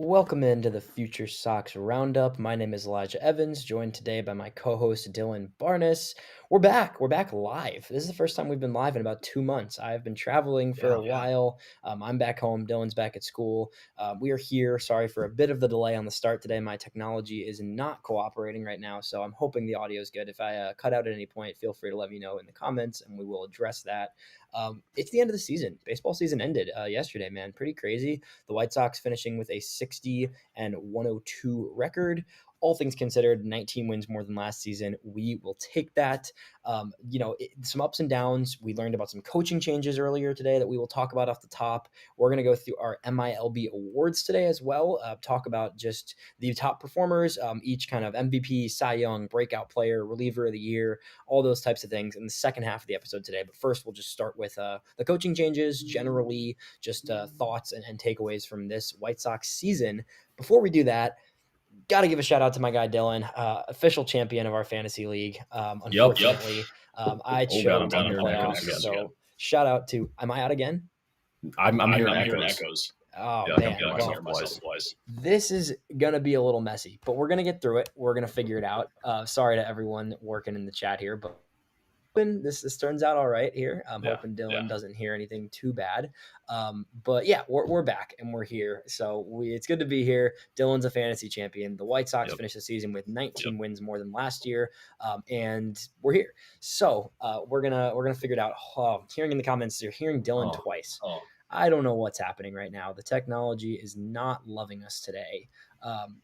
Welcome into the FutureSox RoundUp. My name is Elijah Evans, joined today by my co-host Dylan Barnas. We're back. We're back live. This is the first time we've been live in about 2 months. I've been traveling for a while. I'm back home. Dylan's back at school. We are here. Sorry for a bit of the delay on the start today. My technology is not cooperating right now, so I'm hoping the audio is good. If I cut out at any point, feel free to let me know in the comments, and we will address that. It's the end of the season. Baseball season ended yesterday, man. Pretty crazy. The White Sox finishing with a 60-102 record. All things considered, 19 wins more than last season. We will take that. Some ups and downs. We learned about some coaching changes earlier today that we will talk about off the top. We're going to go through our MiLB awards today as well. Talk about just the top performers, each kind of MVP, Cy Young, breakout player, reliever of the year, all those types of things in the second half of the episode today. But first, we'll just start with the coaching changes, generally just thoughts and takeaways from this White Sox season. Before we do that, got to give a shout out to my guy Dylan, official champion of our fantasy league. Unfortunately, I choked in the playoffs. So shout out to. Am I out again? I'm hearing echoes. Oh man, this is gonna be a little messy, but we're gonna get through it. We're gonna figure it out. Sorry to everyone working in the chat here, but this turns out all right here. I'm hoping Dylan doesn't hear anything too bad. But yeah, we're back and we're here. So it's good to be here. Dylan's a fantasy champion. The White Sox finished the season with 19 wins more than last year, and we're here. So we're gonna figure it out. Hearing in the comments, you're hearing Dylan twice. I don't know what's happening right now. The technology is not loving us today.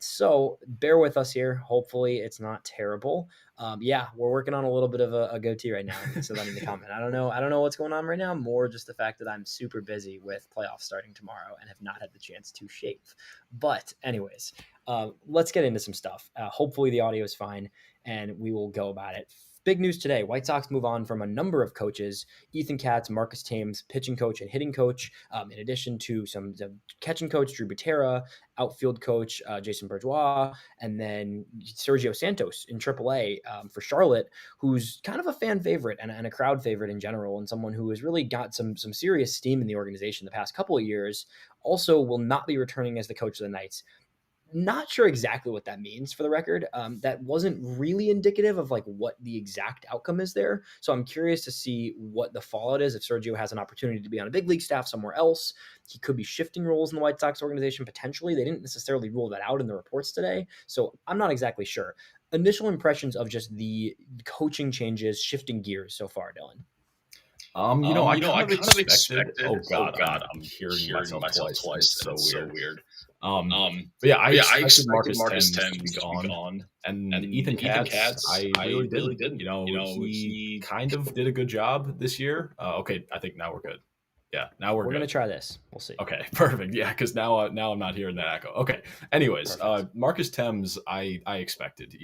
So bear with us here. Hopefully it's not terrible. We're working on a little bit of a goatee right now. So let me comment. I don't know what's going on right now. More just the fact that I'm super busy with playoffs starting tomorrow and have not had the chance to shave. But anyways, let's get into some stuff. Hopefully the audio is fine and we will go about it. Big news today. White Sox move on from a number of coaches: Ethan Katz, Marcus Thames, pitching coach and hitting coach, in addition to the catching coach, Drew Butera, outfield coach, Jason Bourgeois, and then Sergio Santos in AAA for Charlotte, who's kind of a fan favorite and a crowd favorite in general, and someone who has really got some serious steam in the organization the past couple of years. Also will not be returning as the coach of the Knights. Not sure exactly what that means for the record. That wasn't really indicative of like what the exact outcome is there. So I'm curious to see what the fallout is. If Sergio has an opportunity to be on a big league staff somewhere else, he could be shifting roles in the White Sox organization potentially. They didn't necessarily rule that out in the reports today. So I'm not exactly sure. Initial impressions of just the coaching changes, shifting gears so far, Dylan. I kind of expected. Oh God, I'm hearing myself twice. It's so weird. But yeah, I expected Marcus Thames to be gone, and Ethan Katz, I really didn't. He kind of did a good job this year. Okay, I think now we're good. Yeah, now we're good. Gonna try this. We'll see. Okay, perfect. Yeah, because now I'm not hearing that echo. Okay. Anyways, Marcus Thames, I expected.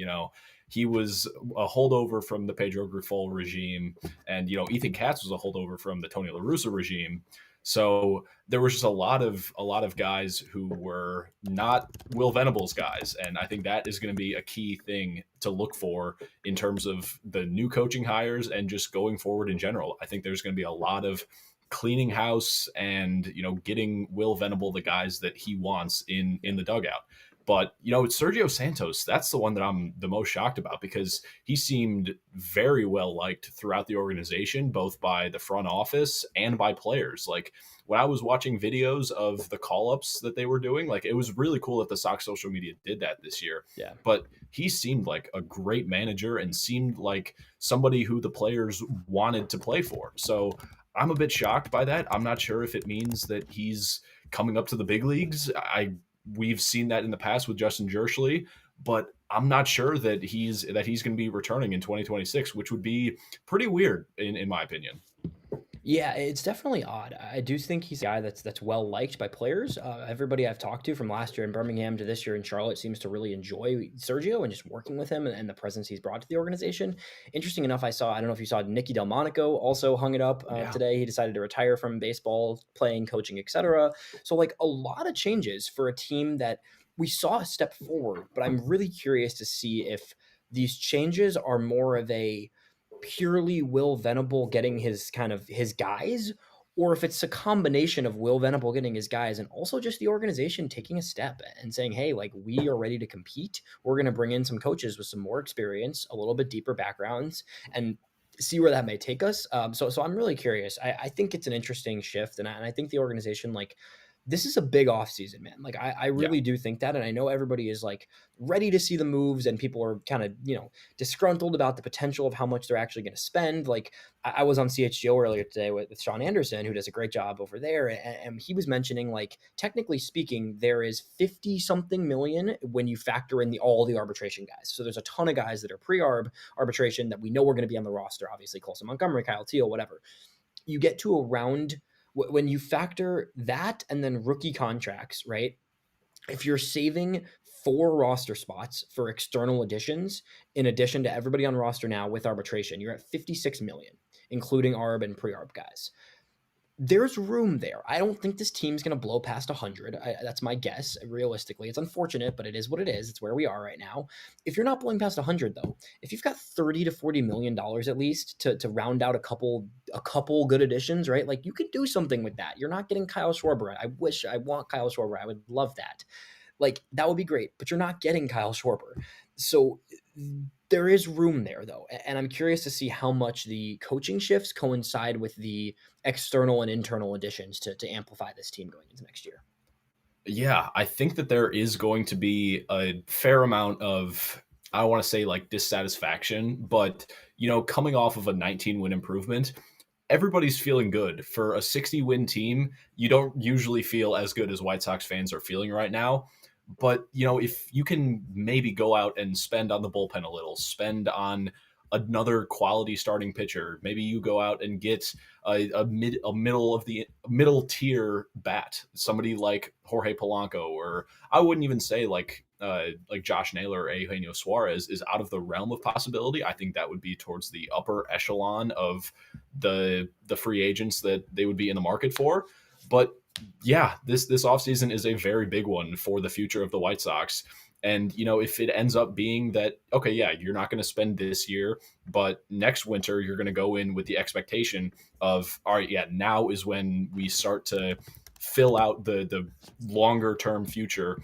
He was a holdover from the Pedro Grifol regime, and Ethan Katz was a holdover from the Tony La Russa regime. So there was just a lot of guys who were not Will Venable's guys, and I think that is going to be a key thing to look for in terms of the new coaching hires and just going forward in general. I think there's going to be a lot of cleaning house and getting Will Venable the guys that he wants in the dugout. But, it's Sergio Santos. That's the one that I'm the most shocked about because he seemed very well liked throughout the organization, both by the front office and by players. Like when I was watching videos of the call-ups that they were doing, like it was really cool that the Sox social media did that this year. Yeah. But he seemed like a great manager and seemed like somebody who the players wanted to play for. So I'm a bit shocked by that. I'm not sure if it means that he's coming up to the big leagues. We've seen that in the past with Justin Jerschley, but I'm not sure that he's going to be returning in 2026, which would be pretty weird in my opinion. Yeah, it's definitely odd. I do think he's a guy that's well liked by players. Everybody I've talked to from last year in Birmingham to this year in Charlotte seems to really enjoy Sergio and just working with him and the presence he's brought to the organization. Interesting enough, I don't know if you saw Nicky Delmonico also hung it up today. He decided to retire from baseball, playing, coaching, etc. So like a lot of changes for a team that we saw a step forward, but I'm really curious to see if these changes are more of a purely Will Venable getting his guys, or if it's a combination of Will Venable getting his guys and also just the organization taking a step and saying, hey, like, we are ready to compete. We're going to bring in some coaches with some more experience, a little bit deeper backgrounds, and see where that may take us. So I'm really curious. I think it's an interesting shift, and I think the organization, like, this is a big offseason, man. Like, I Yeah. really do think that. And I know everybody is like ready to see the moves, and people are kind of, disgruntled about the potential of how much they're actually going to spend. Like, I was on CHGO earlier today with Sean Anderson, who does a great job over there. And he was mentioning, like, technically speaking, there is 50 something million when you factor in all the arbitration guys. So there's a ton of guys that are pre-arb arbitration that we know are going to be on the roster, obviously Colson Montgomery, Kyle Teal, whatever. You get to around, when you factor that and then rookie contracts, right? If you're saving 4 roster spots for external additions, in addition to everybody on roster now with arbitration, you're at 56 million, including ARB and pre-ARB guys. There's room there. I don't think this team's going to blow past 100. That's my guess. Realistically, it's unfortunate, but it is what it is. It's where we are right now. If you're not blowing past 100, though, if you've got 30 to 40 million dollars at least to round out a couple good additions, right? Like, you could do something with that. You're not getting Kyle Schwarber. I want Kyle Schwarber. I would love that. Like, that would be great, but you're not getting Kyle Schwarber. So there is room there, though. And I'm curious to see how much the coaching shifts coincide with the external and internal additions to amplify this team going into next year. Yeah, I think that there is going to be a fair amount of, I don't want to say like dissatisfaction, but, coming off of a 19-win improvement, everybody's feeling good. For a 60-win team, you don't usually feel as good as White Sox fans are feeling right now. But, if you can maybe go out and spend on the bullpen a little, spend on another quality starting pitcher, maybe you go out and get a middle tier bat, somebody like Jorge Polanco, or I wouldn't even say like Josh Naylor or Eugenio Suarez is out of the realm of possibility. I think that would be towards the upper echelon of the free agents that they would be in the market for. But yeah, this offseason is a very big one for the future of the White Sox. And, if it ends up being that, okay, yeah, you're not going to spend this year, but next winter you're going to go in with the expectation of, all right, yeah, now is when we start to fill out the longer term future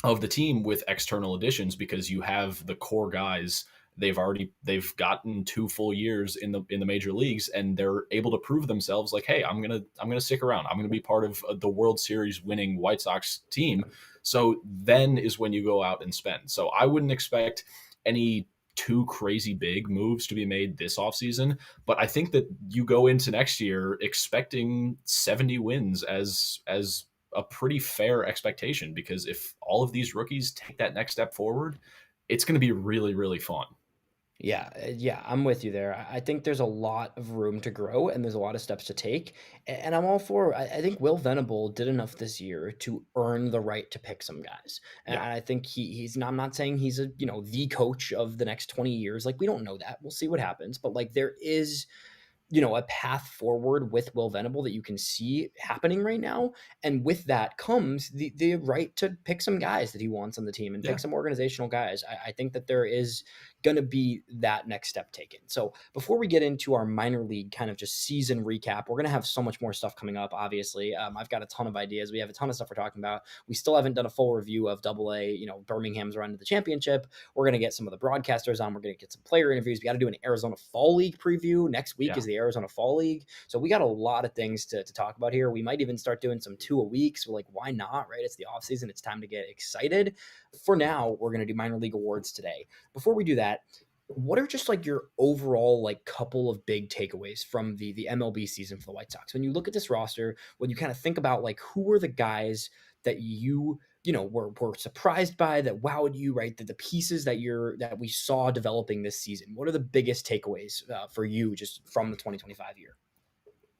of the team with external additions, because you have the core guys. They've gotten 2 full years in the major leagues, and they're able to prove themselves like, hey, I'm gonna stick around. I'm gonna be part of the World Series winning White Sox team. So then is when you go out and spend. So I wouldn't expect any too crazy big moves to be made this offseason, but I think that you go into next year expecting 70 wins as a pretty fair expectation, because if all of these rookies take that next step forward, it's going to be really, really fun. Yeah, I'm with you there. I think there's a lot of room to grow, and there's a lot of steps to take. And I'm all for. I think Will Venable did enough this year to earn the right to pick some guys. And Yeah. I think he's not. I'm not saying he's the coach of the next 20 years. Like, we don't know that. We'll see what happens. But, like, there is a path forward with Will Venable that you can see happening right now. And with that comes the right to pick some guys that he wants on the team and Yeah. pick some organizational guys. I think that there is going to be that next step taken. So before we get into our minor league kind of just season recap, we're going to have so much more stuff coming up, obviously. I've got a ton of ideas. We have a ton of stuff we're talking about. We still haven't done a full review of AA, Birmingham's run to the championship. We're going to get some of the broadcasters on. We're going to get some player interviews. We got to do an Arizona Fall League preview. Next week is the Arizona Fall League. So we got a lot of things to talk about here. We might even start doing some 2 a week. So, like, why not, right? It's the off season. It's time to get excited. For now, we're going to do minor league awards today. Before we do that, what are just like your overall like couple of big takeaways from the MLB season for the White Sox? When you look at this roster, when you kind of think about like who are the guys that you were surprised by, that wowed you, right? That the pieces that we saw developing this season. What are the biggest takeaways for you just from the 2025 year?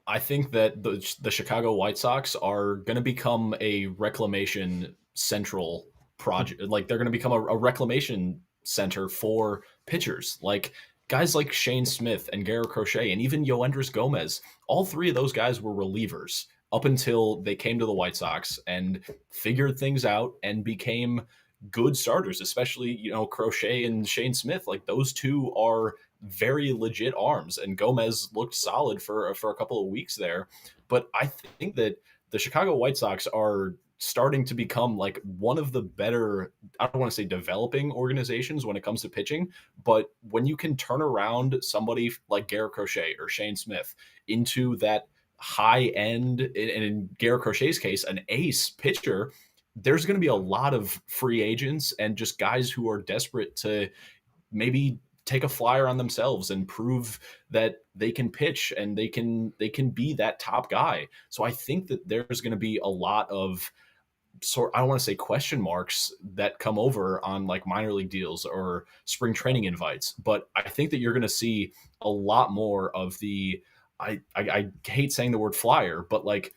I think that the Chicago White Sox are going to become a reclamation central project. Like, they're going to become a reclamation center for pitchers. Like, guys like Shane Smith and Garrett Crochet and even Yoendris Gomez, all 3 of those guys were relievers up until they came to the White Sox and figured things out and became good starters, especially, Crochet and Shane Smith. Like, those 2 are very legit arms, and Gomez looked solid for a couple of weeks there. But I think that the Chicago White Sox are starting to become like one of the better, I don't want to say developing organizations when it comes to pitching, but when you can turn around somebody like Garrett Crochet or Shane Smith into that high end, and in Garrett Crochet's case, an ace pitcher, there's going to be a lot of free agents and just guys who are desperate to maybe take a flyer on themselves and prove that they can pitch and they can be that top guy. So I think that there's going to be a lot of I don't want to say question marks that come over on like minor league deals or spring training invites, but I think that you're going to see a lot more of the I hate saying the word flyer, but like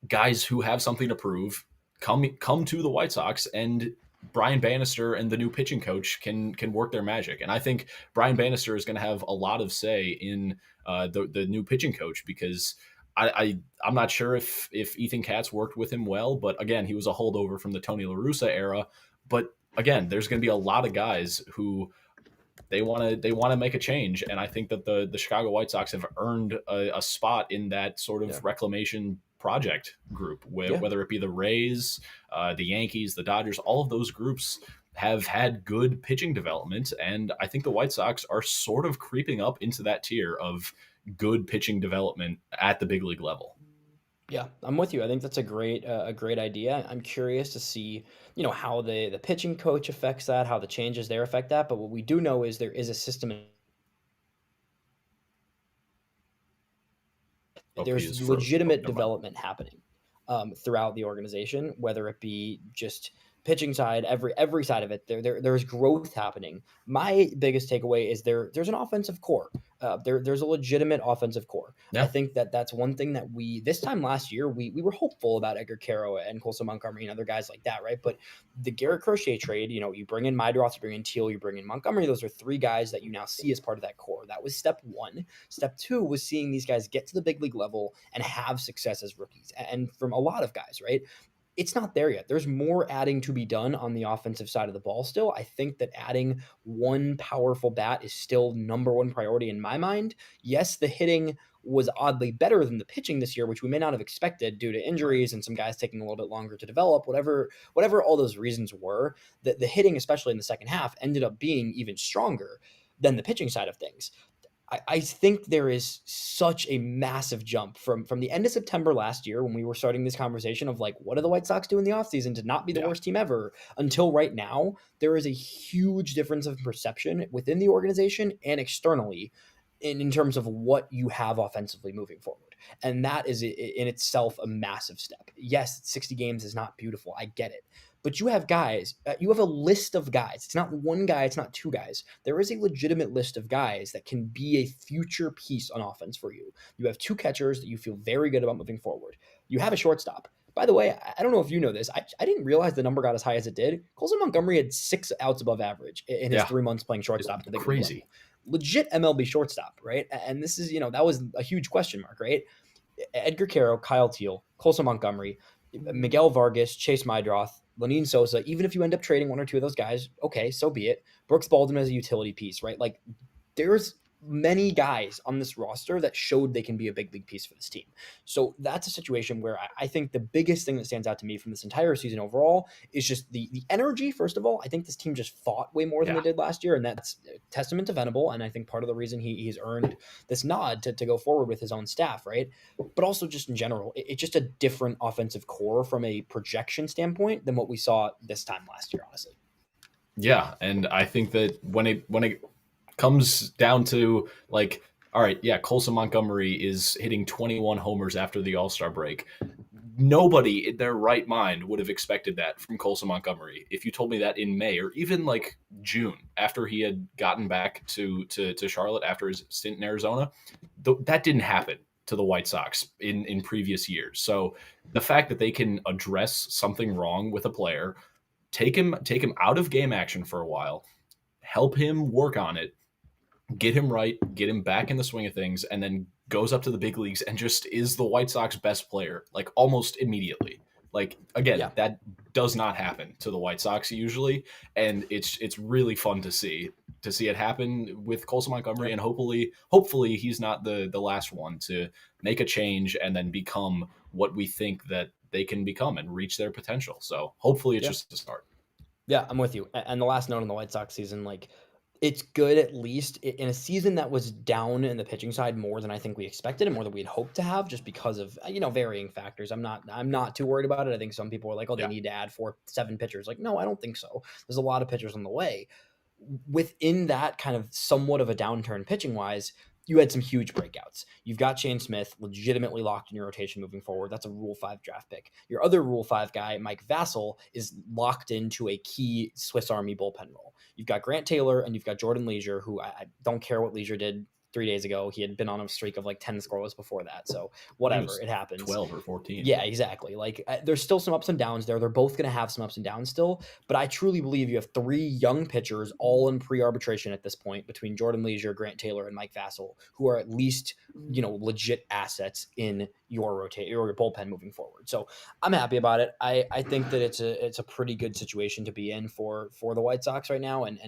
guys who have something to prove come to the White Sox, and Brian Bannister and the new pitching coach can work their magic. And I think Brian Bannister is going to have a lot of say in the new pitching coach, because I'm not sure if Ethan Katz worked with him well, but again, he was a holdover from the Tony La Russa era. But again, there's going to be a lot of guys who they want to make a change, and I think that the Chicago White Sox have earned a spot in that sort of reclamation project group, whether it be the Rays, the Yankees, the Dodgers. All of those groups have had good pitching development, and I think the White Sox are sort of creeping up into that tier of good pitching development at the big league level. Yeah, I'm with you. I think that's a great idea. I'm curious to see, how the pitching coach affects that, how the changes there affect that. But what we do know is there is a system. There's legitimate development happening throughout the organization, whether it be just pitching side, every side of it. There's growth happening. My biggest takeaway is there's an offensive core. There's a legitimate offensive core. Yeah. I think that's one thing that this time last year, we were hopeful about Edgar Caro and Colson Montgomery and other guys like that, right? But the Garrett Crochet trade, you bring in Maedroth, you bring in Teal, you bring in Montgomery. Those are three guys that you now see as part of that core. That was step one. Step two was seeing these guys get to the big league level and have success as rookies. And from a lot of guys, right? It's not there yet. There's more adding to be done on the offensive side of the ball still. I think that adding one powerful bat is still number one priority in my mind. Yes, the hitting was oddly better than the pitching this year, which we may not have expected due to injuries and some guys taking a little bit longer to develop, whatever all those reasons were. The hitting, especially in the second half, ended up being even stronger than the pitching side of things. I think there is such a massive jump from the end of September last year, when we were starting this conversation of like, what do the White Sox do in the offseason to not be the worst team ever, until right now. There is a huge difference of perception within the organization and externally in terms of what you have offensively moving forward. And that is in itself a massive step. Yes, 60 games is not beautiful. I get it. But you have guys, you have a list of guys. It's not one guy, it's not two guys. There is a legitimate list of guys that can be a future piece on offense for you. You have two catchers that you feel very good about moving forward. You have a shortstop. By the way, I don't know if you know this. I didn't realize the number got as high as it did. Colson Montgomery had 6 outs above average in his 3 months playing shortstop. It's crazy. Legit MLB shortstop, right? And this is, that was a huge question mark, right? Edgar Caro, Kyle Teal, Colson Montgomery, Miguel Vargas, Chase Maedroth, Lenine Sosa. Even if you end up trading one or two of those guys, okay, so be it. Brooks Baldwin as a utility piece, right? Like, there's many guys on this roster that showed they can be a big league piece for this team. So that's a situation where I think the biggest thing that stands out to me from this entire season overall is just the energy. First of all, I think this team just fought way more than they did last year, and that's a testament to Venable, and I think part of the reason he's earned this nod to go forward with his own staff, right? But also just in general, it's just a different offensive core from a projection standpoint than what we saw this time last year, honestly. Yeah, and I think that when it comes down to like, all right, yeah, Colson Montgomery is hitting 21 homers after the All-Star break. Nobody in their right mind would have expected that from Colson Montgomery. If you told me that in May or even like June, after he had gotten back to Charlotte after his stint in Arizona, that didn't happen to the White Sox in previous years. So the fact that they can address something wrong with a player, take him out of game action for a while, help him work on it, get him right, get him back in the swing of things, and then goes up to the big leagues and just is the White Sox best player, like almost immediately. Like, again, Yeah. that does not happen to the White Sox usually, and it's really fun to see it happen with Colson Montgomery, Yep. and hopefully he's not the last one to make a change and then become what we think that they can become and reach their potential. So hopefully it's Yeah. just a start. Yeah, I'm with you. And the last note on the White Sox season, like it's good at least in a season that was down in the pitching side more than I think we expected and more than we'd hoped to have, just because of varying factors. I'm not too worried about it. I think some people are like, oh, they Yeah. need to add 7 pitchers. Like, no, I don't think so. There's a lot of pitchers on the way. Within that kind of somewhat of a downturn pitching wise, you had some huge breakouts. You've got Shane Smith legitimately locked in your rotation moving forward. That's a Rule 5 draft pick. Your other Rule 5 guy, Mike Vassell, is locked into a key Swiss Army bullpen role. You've got Grant Taylor and you've got Jordan Leisure, who I don't care what Leisure did 3 days ago. He had been on a streak of like 10 scoreless before that. So whatever, it happens. 12 or 14. Yeah, exactly. Like there's still some ups and downs there. They're both going to have some ups and downs still, but I truly believe you have 3 young pitchers all in pre-arbitration at this point between Jordan Leisure, Grant Taylor, and Mike Vassell, who are at least legit assets in your rotate or your bullpen moving forward. So I'm happy about it. I think that it's a pretty good situation to be in for the White Sox right now, and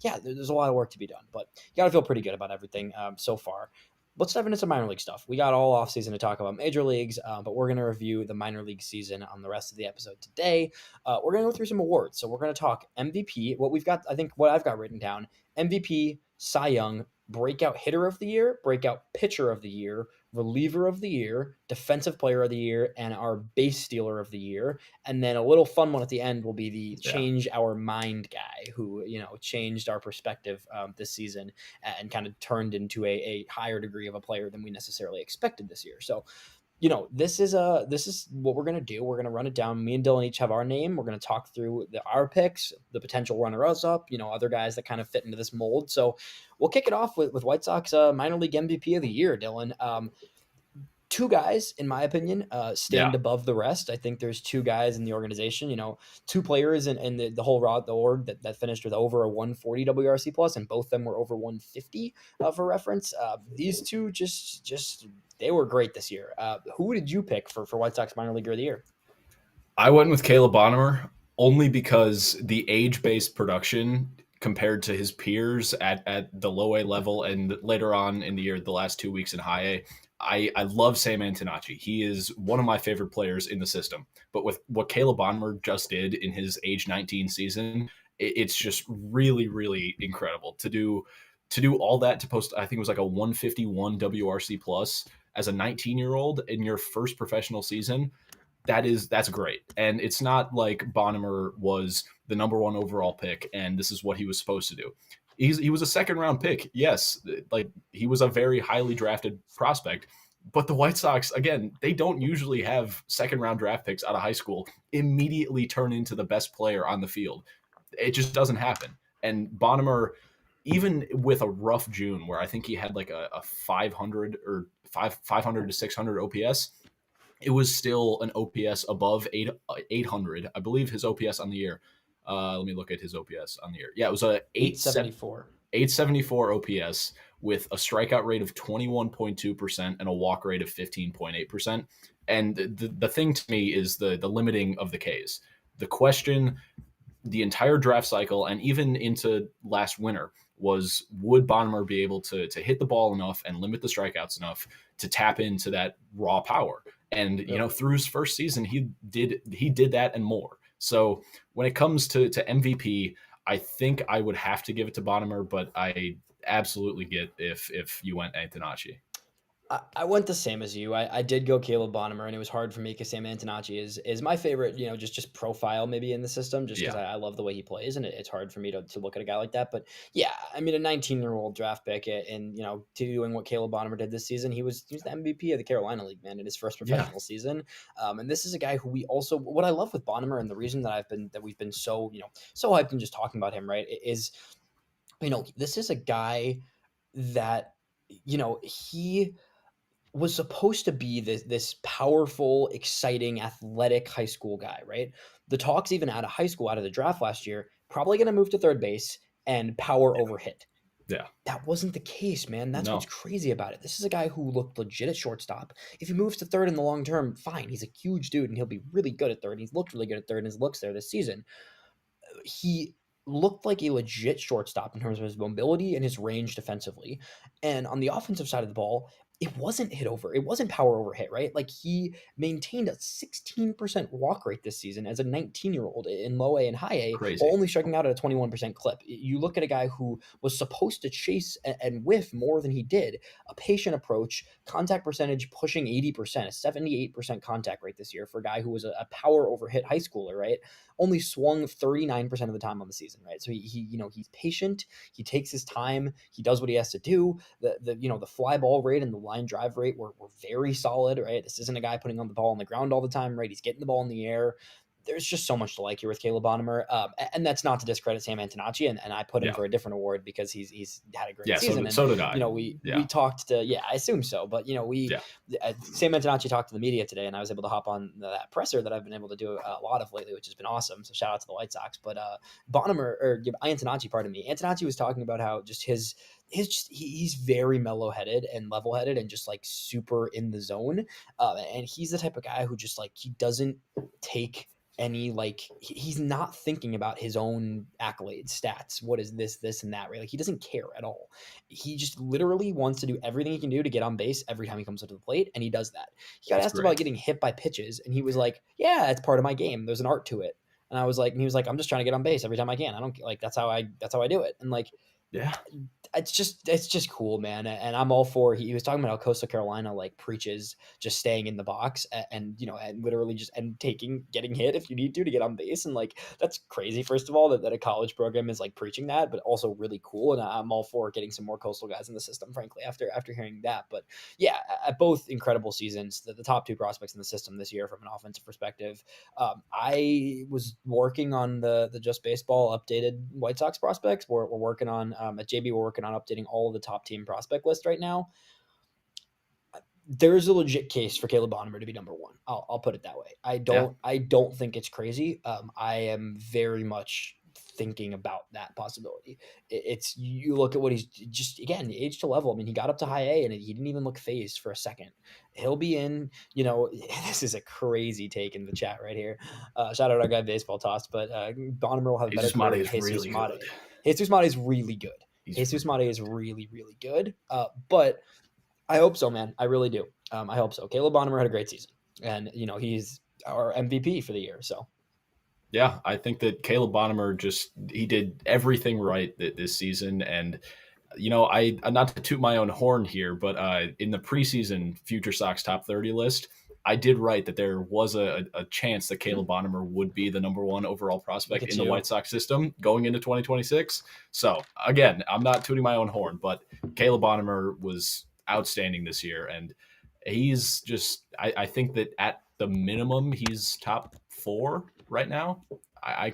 yeah, there's a lot of work to be done, but you got to feel pretty good about everything so far. Let's dive into some minor league stuff. We got all offseason to talk about major leagues, but we're going to review the minor league season on the rest of the episode today. We're going to go through some awards. So we're going to talk MVP, what I've got written down, MVP, Cy Young, breakout hitter of the year, breakout pitcher of the year, reliever of the year, defensive player of the year, and our base stealer of the year. And then a little fun one at the end will be the change our mind guy who, changed our perspective this season and kind of turned into a higher degree of a player than we necessarily expected this year. So, this is what we're gonna do. We're gonna run it down. Me and Dylan each have our name. We're gonna talk through our picks, the potential runners up, other guys that kind of fit into this mold. So we'll kick it off with White Sox minor league MVP of the year, Dylan. 2 guys, in my opinion, stand above the rest. I think there's 2 guys in the organization, 2 players in the whole the org that finished with over a 140 WRC plus, and both of them were over 150 for reference. These 2 just they were great this year. Who did you pick for White Sox minor leaguer of the year? I went with Caleb Bonner only because the age-based production compared to his peers at the low A level and later on in the year, the last 2 weeks in high A, I love Sam Antonacci. He is one of my favorite players in the system. But with what Caleb Bonner just did in his age 19 season, it's just really, really incredible to do all that, to post, I think it was like a 151 WRC plus as a 19-year-old in your first professional season. That's great. And it's not like Bonner was the number 1 overall pick and this is what he was supposed to do. He was a second round pick. Yes, like he was a very highly drafted prospect, but the White Sox, again, they don't usually have second round draft picks out of high school immediately turn into the best player on the field. It just doesn't happen. And Bonner, even with a rough June where I think he had like a 500 or 500 to 600 OPS, it was still an OPS above 800. I believe his OPS on the year. Let me look at his OPS on the year. Yeah, it was a 874. 874 OPS with a strikeout rate of 21.2% and a walk rate of 15.8%. And the thing to me is the limiting of the Ks. The question the entire draft cycle and even into last winter was, would Bonner be able to hit the ball enough and limit the strikeouts enough to tap into that raw power? And through his first season, he did that and more. So when it comes to MVP, I think I would have to give it to Bonner, but I absolutely get if you went Antonacci. I went the same as you. I did go Caleb Bonner, and it was hard for me because Sam Antonacci is my favorite, just profile maybe in the system, just because I love the way he plays, and it's hard for me to look at a guy like that. But yeah, I mean, a 19-year-old draft pick, and doing what Caleb Bonner did this season, he was the MVP of the Carolina League, man, in his first professional season. And this is a guy who we also, what I love with Bonner, and the reason that we've been so so hyped and just talking about him, right, is this is a guy that he was supposed to be this powerful, exciting, athletic high school guy, right? The talks even out of high school, out of the draft last year, probably going to move to third base and power over hit. Yeah. That wasn't the case, man. That's what's No. crazy about it. This is a guy who looked legit at shortstop. If he moves to third in the long term, fine. He's a huge dude and he'll be really good at third. He's looked really good at third and his looks there this season. He looked like a legit shortstop in terms of his mobility and his range defensively. And on the offensive side of the ball, it wasn't hit over. It wasn't power over hit, right? Like he maintained a 16% walk rate this season as a 19-year-old in low A and high A, Crazy. while only striking out at a 21% clip. You look at a guy who was supposed to chase and whiff more than he did, a patient approach, contact percentage pushing 80%, a 78% contact rate this year for a guy who was a power over hit high schooler, right? Only swung 39% of the time on the season, right? So he's patient. He takes his time. He does what he has to do. The fly ball rate and the line drive rate were very solid, right? This isn't a guy putting on the ball on the ground all the time, right? He's getting the ball in the air. There's just so much to like here with Caleb Bonham. And that's not to discredit Sam Antonacci, and I put him for a different award because he's had a great season. So did I. We talked to, I assume so, but Sam Antonacci talked to the media today, and I was able to hop on that presser that I've been able to do a lot of lately, which has been awesome. So shout out to the White Sox. But Bonham or Antonacci, pardon me, Antonacci was talking about how just he's very mellow-headed and level-headed and just like super in the zone. And he's the type of guy who just like, he doesn't take any, like, he's not thinking about his own accolades, stats, what is this and that, right? Like he doesn't care at all. He just literally wants to do everything he can do to get on base every time he comes up to the plate, and he does that. He got asked about getting hit by pitches, and he was like, yeah, it's part of my game. There's an art to it. And I was like, and he was like, I'm just trying to get on base every time I can. I don't like, that's how I do it. And like, yeah, it's just cool, man. And I'm all for, he was talking about how Coastal Carolina like preaches just staying in the box and literally just getting hit if you need to get on base. And like, that's crazy. First of all, that a college program is like preaching that, but also really cool. And I'm all for getting some more Coastal guys in the system, frankly, after hearing that. But yeah, at both incredible seasons, the top two prospects in the system this year from an offensive perspective. I was working on the Just Baseball updated White Sox prospects. We're working on, at JB, we're working on updating all of the top team prospect list right now. There's a legit case for Caleb Bonham to be number one. I'll put it that way. I don't think it's crazy. I am very much thinking about that possibility. It's, you look at what he's just, again, age to level. I mean, he got up to high A and he didn't even look phased for a second. He'll be in, this is a crazy take in the chat right here. Shout out our guy Baseball Toss, but Bonham will have a better career than Jesus Mate. Jesus Mate is really good. Jesus Mate is really, really good. But I hope so, man. I really do. I hope so. Caleb Bonham had a great season, and he's our MVP for the year. So, yeah, I think that Caleb Bonham he did everything right this season, and I not to toot my own horn here, but in the preseason FutureSox top 30 list, I did write that there was a chance that Caleb Bonham would be the number one overall prospect in the White Sox system going into 2026. So again, I'm not tooting my own horn, but Caleb Bonham was outstanding this year, and he's just, I think that at the minimum he's top 4 right now. I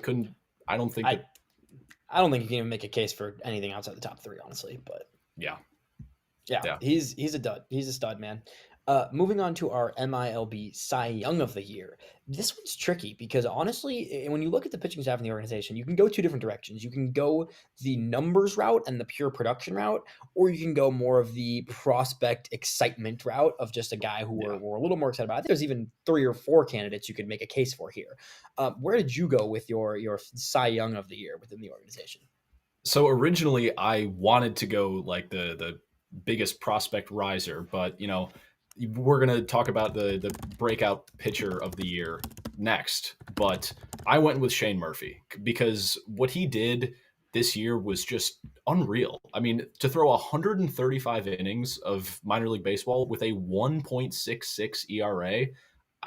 don't think you can even make a case for anything outside the top 3, honestly. But yeah, he's a dud. He's a stud, man. Moving on to our MiLB Cy Young of the Year. This one's tricky because honestly, when you look at the pitching staff in the organization, you can go two different directions. You can go the numbers route and the pure production route, or you can go more of the prospect excitement route of just a guy who we're a little more excited about. I think there's even 3 or 4 candidates you could make a case for here. Where did you go with your Cy Young of the Year within the organization? So originally I wanted to go like the biggest prospect riser, but we're going to talk about the breakout pitcher of the year next, but I went with Shane Murphy because what he did this year was just unreal. I mean, to throw 135 innings of minor league baseball with a 1.66 ERA,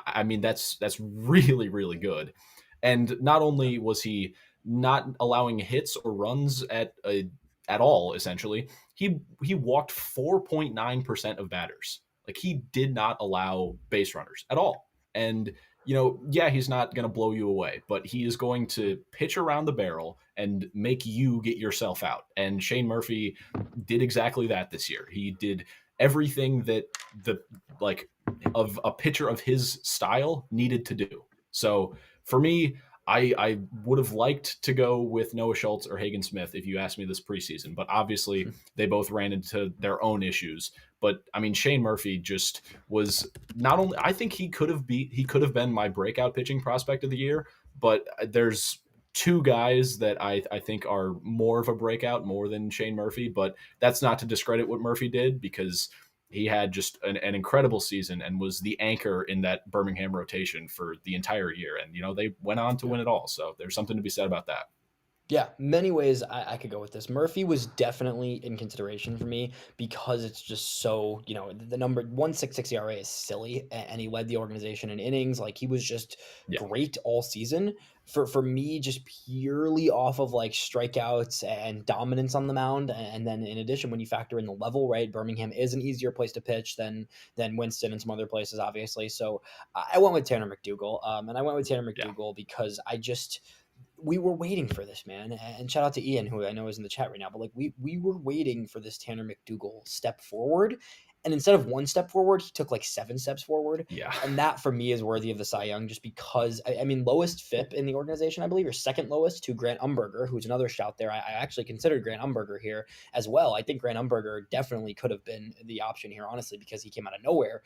I mean, that's really, really good. And not only was he not allowing hits or runs at all, essentially, he walked 4.9% of batters. Like, he did not allow base runners at all. And, he's not going to blow you away, but he is going to pitch around the barrel and make you get yourself out. And Shane Murphy did exactly that this year. He did everything that of a pitcher of his style needed to do. So for me, I would have liked to go with Noah Schultz or Hagen Smith if you asked me this preseason, but obviously they both ran into their own issues. But I mean, Shane Murphy just was not only, I think he could have been my breakout pitching prospect of the year, but there's two guys that I think are more of a breakout more than Shane Murphy, but that's not to discredit what Murphy did because he had just an incredible season and was the anchor in that Birmingham rotation for the entire year. And, they went on to win it all. So there's something to be said about that. Yeah, many ways I could go with this. Murphy was definitely in consideration for me because it's just so, the number 1.66 ERA is silly, and he led the organization in innings. Like, he was just Yeah. great all season. For me, just purely off of like strikeouts and dominance on the mound, and then in addition, when you factor in the level, right, Birmingham is an easier place to pitch than Winston and some other places, obviously. So I went with Tanner McDougal, and I went with Tanner Yeah. McDougal because we were waiting for this, man. And shout out to Ian, who I know is in the chat right now. But like we were waiting for this Tanner McDougal step forward. And instead of one step forward, he took like 7 steps forward. Yeah. And that for me is worthy of the Cy Young just because, I mean, lowest FIP in the organization, I believe, or second lowest to Grant Umberger, who's another shout there. I actually considered Grant Umberger here as well. I think Grant Umberger definitely could have been the option here, honestly, because he came out of nowhere.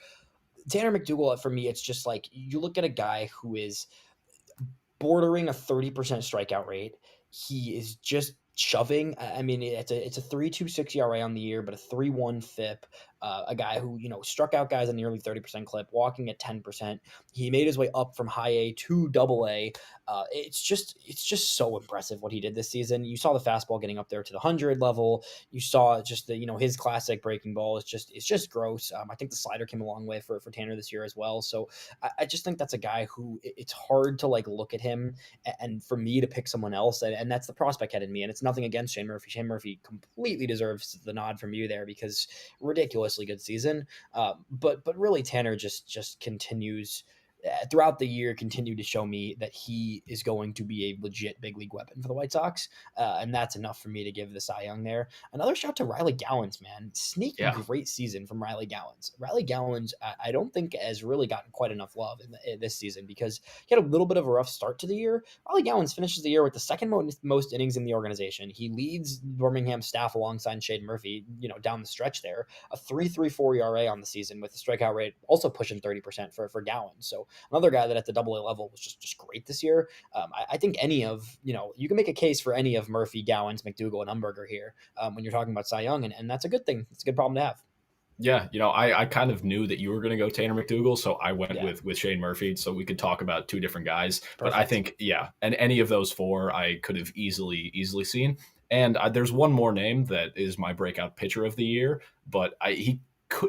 Tanner McDougal, for me, it's just like you look at a guy who is bordering a 30% strikeout rate. He is just shoving. I mean, it's a 3.26 ERA on the year, but a 3.1 FIP. A guy who struck out guys at nearly 30% clip, walking at 10%. He made his way up from high A to double A. It's just so impressive what he did this season. You saw the fastball getting up there to the 100 level. You saw just the his classic breaking ball is just gross. I think the slider came a long way for Tanner this year as well. So I just think that's a guy who it's hard to like look at him and for me to pick someone else, and that's the prospect head in me. And it's nothing against Shane Murphy. Shane Murphy completely deserves the nod from you there because ridiculously good season. But really Tanner just continues throughout the year, continued to show me that he is going to be a legit big league weapon for the White Sox. And that's enough for me to give the Cy Young there. Another shout to Riley Gallins, man. Sneaky great season from Riley Gallins. Riley Gallins, I don't think has really gotten quite enough love in this season because he had a little bit of a rough start to the year. Riley Gallins finishes the year with the second most innings in the organization. He leads Birmingham staff alongside Shane Murphy, down the stretch there. A 3.34 ERA on the season with the strikeout rate also pushing 30% for Gallins. So another guy that at the double A level was just great this year. I think any of, you can make a case for any of Murphy, Gallins, McDougal, and Umberger here when you're talking about Cy Young, and that's a good thing. It's a good problem to have. Yeah, I kind of knew that you were going to go Tanner McDougal, so I went with Shane Murphy, so we could talk about two different guys. Perfect. But I think, and any of those four I could have easily seen. And there's one more name that is my breakout pitcher of the year, but he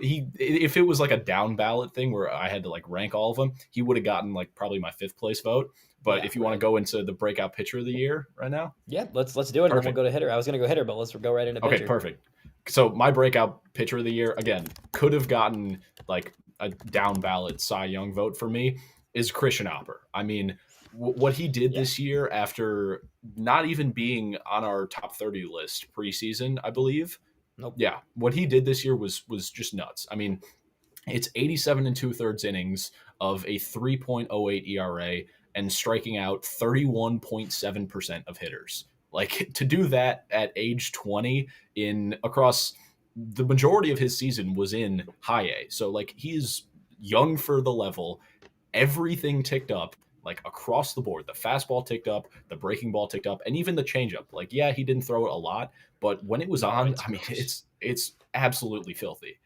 if it was like a down ballot thing where I had to like rank all of them, he would have gotten like probably my 5th place vote. But if you want to go into the breakout pitcher of the year right now, let's do it. Perfect. And then we'll go to hitter. I was going to go hitter, but let's go right into pitcher. Okay, perfect. So my breakout pitcher of the year, again, could have gotten like a down ballot Cy Young vote for me, is Christian Opper. I mean, what he did this year after not even being on our top 30 list preseason, I believe. Nope. Yeah, what he did this year was just nuts. I mean, it's 87 2/3 innings of a 3.08 ERA and striking out 31.7% of hitters. Like, to do that at age 20 across the majority of his season was in high A. So like, he is young for the level. Everything ticked up like across the board. The fastball ticked up, the breaking ball ticked up, and even the changeup. Like, yeah, he didn't throw it a lot, but when it was on, I mean, it's absolutely filthy.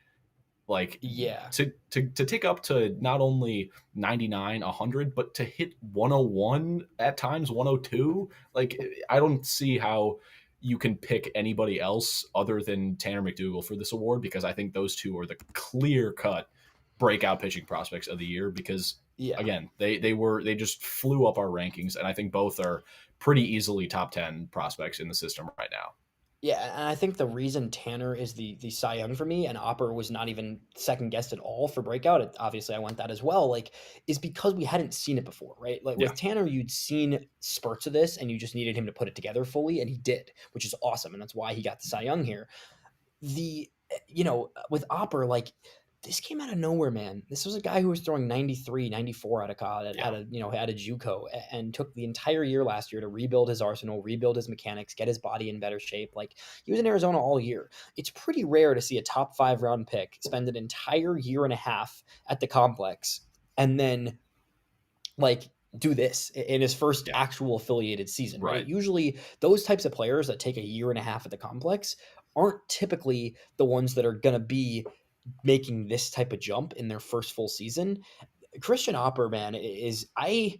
Like, to tick up to not only 99, 100, but to hit 101 at times, 102. Like, I don't see how you can pick anybody else other than Tanner McDougal for this award, because I think those two are the clear-cut breakout pitching prospects of the year, because again, they just flew up our rankings, and I think both are pretty easily top 10 prospects in the system right now. Yeah, and I think the reason Tanner is the Cy Young for me, and Opper was not even second guessed at all for breakout, obviously I want that as well, like, is because we hadn't seen it before, right? Like with Tanner, you'd seen spurts of this, and you just needed him to put it together fully, and he did, which is awesome, and that's why he got the Cy Young here. With Opper, like, this came out of nowhere, man. This was a guy who was throwing 93, 94 out of college, Yeah. out of JUCO, and took the entire year last year to rebuild his arsenal, rebuild his mechanics, get his body in better shape. Like, he was in Arizona all year. It's pretty rare to see a top 5 round pick spend an entire year and a half at the complex and then like do this in his first actual affiliated season, right? Usually those types of players that take a year and a half at the complex aren't typically the ones that are going to be making this type of jump in their first full season. Christian Opper, man, I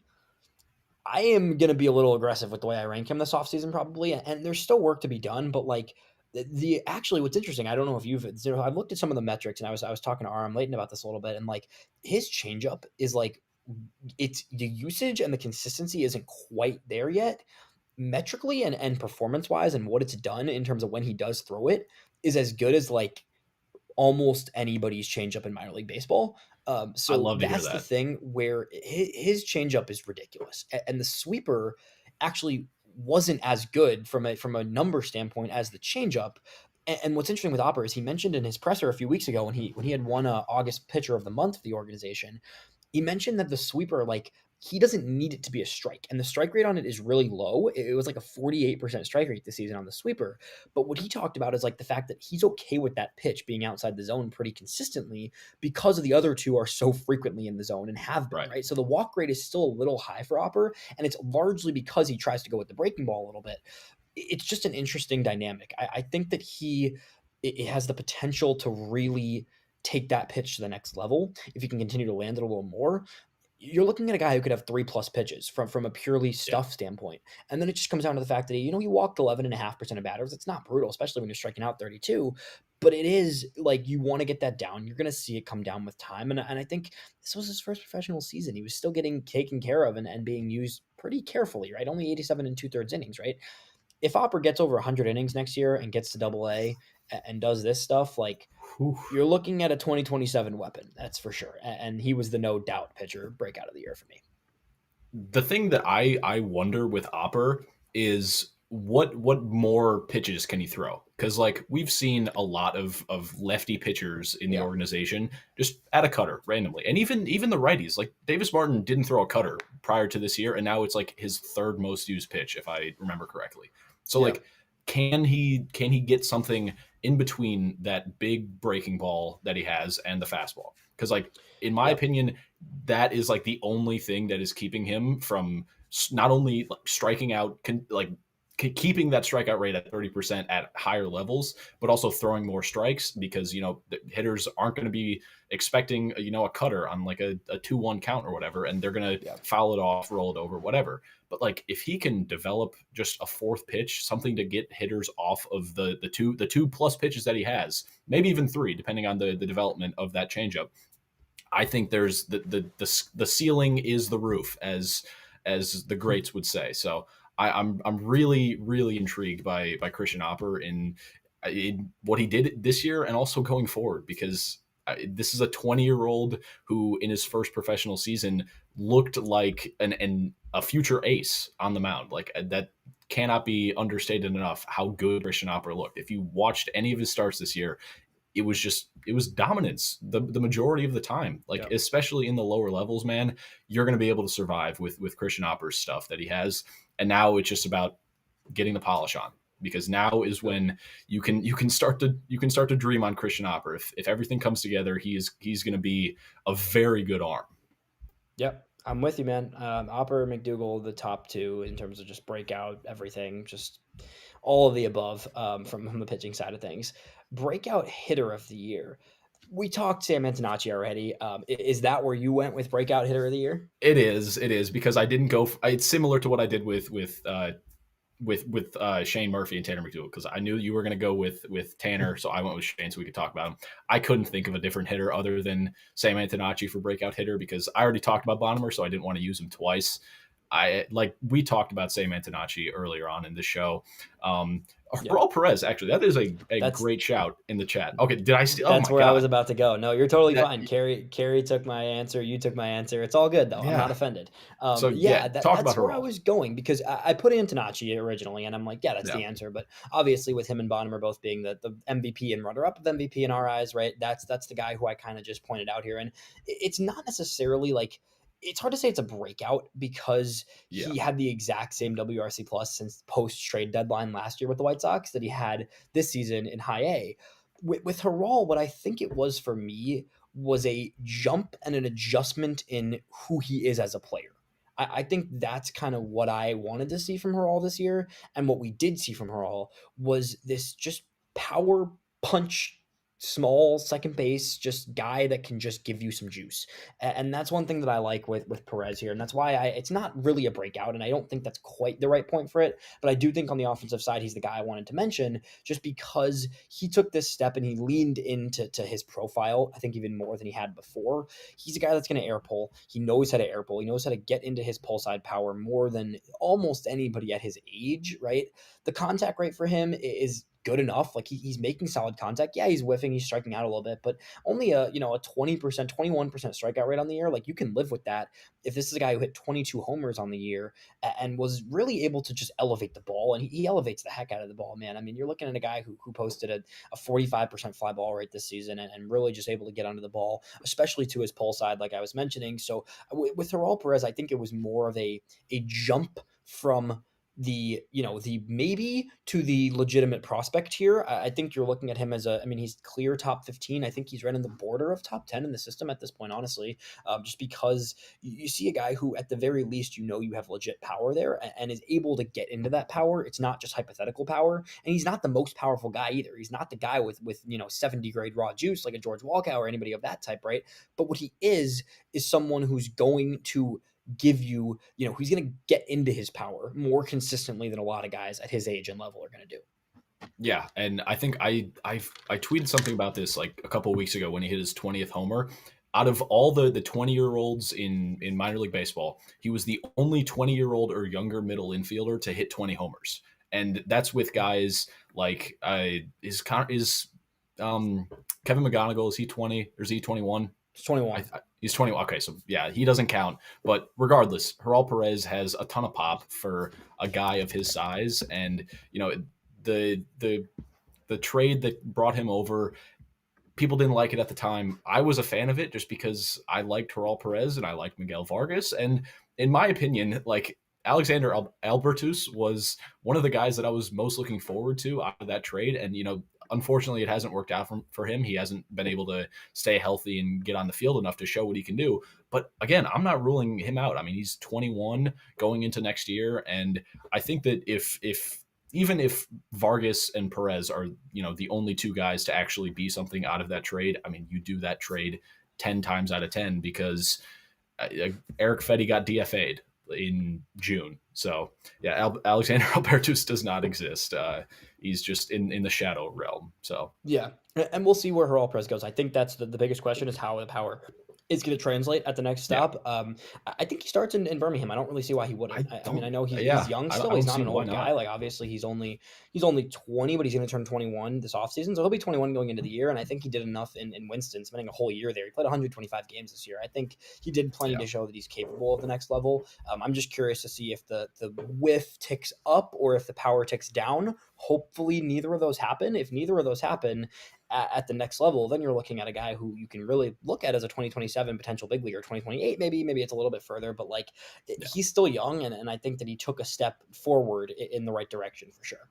am going to be a little aggressive with the way I rank him this offseason probably, and there's still work to be done, but like the actually what's interesting, I don't know if I've looked at some of the metrics, and I was talking to Aram Layton about this a little bit, and like his changeup is like, it's the usage and the consistency isn't quite there yet metrically, and performance wise, and what it's done in terms of when he does throw it is as good as like almost anybody's changeup in minor league baseball. So that's the thing where his changeup is ridiculous, and the sweeper actually wasn't as good from a number standpoint as the changeup. And what's interesting with Opper is he mentioned in his presser a few weeks ago when he had won August Pitcher of the Month for the organization, he mentioned that the sweeper, like, he doesn't need it to be a strike, and the strike rate on it is really low. It was like a 48% strike rate this season on the sweeper. But what he talked about is like the fact that he's okay with that pitch being outside the zone pretty consistently because of the other two are so frequently in the zone and have been, right? So the walk rate is still a little high for Opper, and it's largely because he tries to go with the breaking ball a little bit. It's just an interesting dynamic. I think that it has the potential to really take that pitch to the next level if you can continue to land it a little more. You're looking at a guy who could have 3+ pitches from a purely stuff standpoint. And then it just comes down to the fact that he walked 11.5% of batters. It's not brutal, especially when you're striking out 32, but it is like, you want to get that down. You're going to see it come down with time. And I think this was his first professional season. He was still getting taken care of and being used pretty carefully, right? Only 87 2/3 innings, right? If Opper gets over 100 innings next year and gets to Double-A and does this stuff, like, you're looking at a 2027 weapon, that's for sure. And he was the no doubt pitcher breakout of the year for me. The thing that I wonder with Opper is what more pitches can he throw? Because like we've seen a lot of lefty pitchers in the organization just add a cutter randomly, and even the righties, like Davis Martin didn't throw a cutter prior to this year, and now it's like his third most used pitch if I remember correctly. So like, can he get something in between that big breaking ball that he has and the fastball? Because like, in my opinion, that is like the only thing that is keeping him from not only like striking out, keeping that strikeout rate at 30% at higher levels, but also throwing more strikes, because, the hitters aren't going to be expecting, a cutter on like a 2-1 count or whatever, and they're going to foul it off, roll it over, whatever. But like, if he can develop just a fourth pitch, something to get hitters off of the 2+ pitches that he has, maybe even 3, depending on the development of that changeup, I think there's the ceiling is the roof, as the greats would say. So I'm really, really intrigued by Christian Opper in what he did this year and also going forward, because this is a 20-year-old who in his first professional season looked like a future ace on the mound. Like, that cannot be understated enough how good Christian Opper looked. If you watched any of his starts this year, it was dominance the majority of the time. Like, especially in the lower levels, man, you're going to be able to survive with Christian Opper's stuff that he has. And now it's just about getting the polish on, because now is when you can start to dream on Christian Opper. If everything comes together, he's going to be a very good arm. Yep. I'm with you, man. Opper, McDougal, the top two in terms of just breakout, everything, just all of the above, from the pitching side of things. Breakout hitter of the year. We talked Sam Antonacci already. Is that where you went with breakout hitter of the year? It is because I didn't go. It's similar to what I did with Shane Murphy and Tanner McDougal, because I knew you were going to go with Tanner, so I went with Shane so we could talk about him. I couldn't think of a different hitter other than Sam Antonacci for breakout hitter, because I already talked about Bonham, so I didn't want to use him twice. we talked about Sam Antonacci earlier on in the show. Raul Perez, actually, that is a great shout in the chat. Okay, did I steal? That's where I was about to go. No, you're totally fine. Carrie took my answer. You took my answer. It's all good though. Yeah. I'm not offended. Talk about that's where Raul. I was going, because I put Antonacci originally, and I'm like, yeah, that's the answer. But obviously, with him and Bonham both being the MVP and runner-up of MVP in our eyes, right? That's the guy who I kind of just pointed out here, and it's not necessarily like. It's hard to say it's a breakout, because he had the exact same WRC plus since post trade deadline last year with the White Sox that he had this season in high A. With Herrall, what I think it was for me was a jump and an adjustment in who he is as a player. I think that's kind of what I wanted to see from Herrall this year. And what we did see from Herrall was this just power punch, small second base, just guy that can just give you some juice. And that's one thing that I like with Perez here. And that's why it's not really a breakout. And I don't think that's quite the right point for it. But I do think on the offensive side, he's the guy I wanted to mention, just because he took this step and he leaned into his profile, I think even more than he had before. He's a guy that's going to air pull. He knows how to air pull. He knows how to get into his pull side power more than almost anybody at his age, right? The contact rate for him is good enough. Like he's making solid contact. Yeah, he's whiffing, he's striking out a little bit, but only a 20%, 21% strikeout rate on the year. Like you can live with that if this is a guy who hit 22 homers on the year and was really able to just elevate the ball. And he elevates the heck out of the ball, man. I mean, you're looking at a guy who posted a 45% fly ball rate this season and really just able to get onto the ball, especially to his pull side, like I was mentioning. So with Herrall Perez, I think it was more of a jump from the maybe to the legitimate prospect here. I think you're looking at him as he's clear top 15. I think he's right on the border of top 10 in the system at this point, honestly, just because you see a guy who at the very least, you have legit power there and is able to get into that power. It's not just hypothetical power, and he's not the most powerful guy either. He's not the guy with 70 grade raw juice like a George Walkow or anybody of that type, right? But what he is someone who's going to give you, he's going to get into his power more consistently than a lot of guys at his age and level are going to do. Yeah, and I think I tweeted something about this like a couple of weeks ago when he hit his 20th homer. Out of all the 20-year-olds in minor league baseball, he was the only 20-year-old or younger middle infielder to hit 20 homers. And that's with guys like Kevin McGonigal, is he 20 or is he 21? He's 21. He's 21. Okay, so yeah, he doesn't count. But regardless, Herrall Perez has a ton of pop for a guy of his size, and the trade that brought him over, people didn't like it at the time. I was a fan of it just because I liked Herrall Perez and I liked Miguel Vargas, and in my opinion, like Alexander Albertus was one of the guys that I was most looking forward to out of that trade, and unfortunately, it hasn't worked out for him. He hasn't been able to stay healthy and get on the field enough to show what he can do. But again, I'm not ruling him out. I mean, he's 21 going into next year, and I think that even if Vargas and Perez are the only two guys to actually be something out of that trade, I mean, you do that trade 10 times out of 10 because Eric Fetty got DFA'd in June. So yeah, Alexander Albertus does not exist. He's just in the shadow realm. So yeah, and we'll see where Herrall Perez goes. I think that's the biggest question is how the power is going to translate at the next stop. Yeah. I think he starts in Birmingham. I don't really see why he wouldn't. I mean, I know he's young still. He's not an old guy. Like obviously he's only 20, but he's going to turn 21 this offseason. So he'll be 21 going into the year. And I think he did enough in Winston, spending a whole year there. He played 125 games this year. I think he did plenty to show that he's capable of the next level. I'm just curious to see if the whiff ticks up or if the power ticks down. Hopefully neither of those happen. If neither of those happen, at the next level, then you're looking at a guy who you can really look at as a 2027 potential big leaguer, 2028, maybe it's a little bit further, but he's still young. And I think that he took a step forward in the right direction for sure.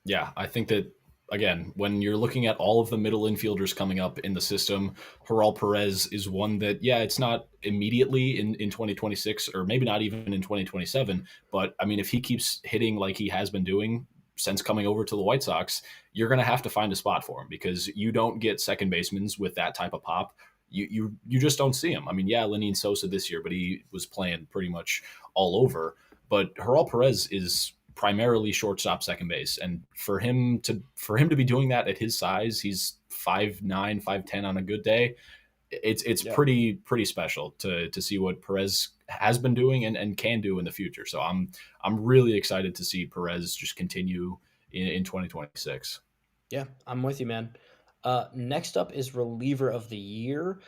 Yeah. I think that, again, when you're looking at all of the middle infielders coming up in the system, Herrall Perez is one that, it's not immediately in 2026 or maybe not even in 2027. But I mean, if he keeps hitting like he has been doing since coming over to the White Sox, you're going to have to find a spot for him because you don't get second basemen with that type of pop. You just don't see him. I mean, Lenyn Sosa this year, but he was playing pretty much all over. But Herrall Perez is primarily shortstop, second base, and for him to be doing that at his size, he's 5'9", 5'10" on a good day. it's Yeah. pretty special to see what Perez has been doing and can do in the future. So I'm really excited to see Perez just continue in 2026. Yeah, I'm with you, man. Next up is reliever of the year.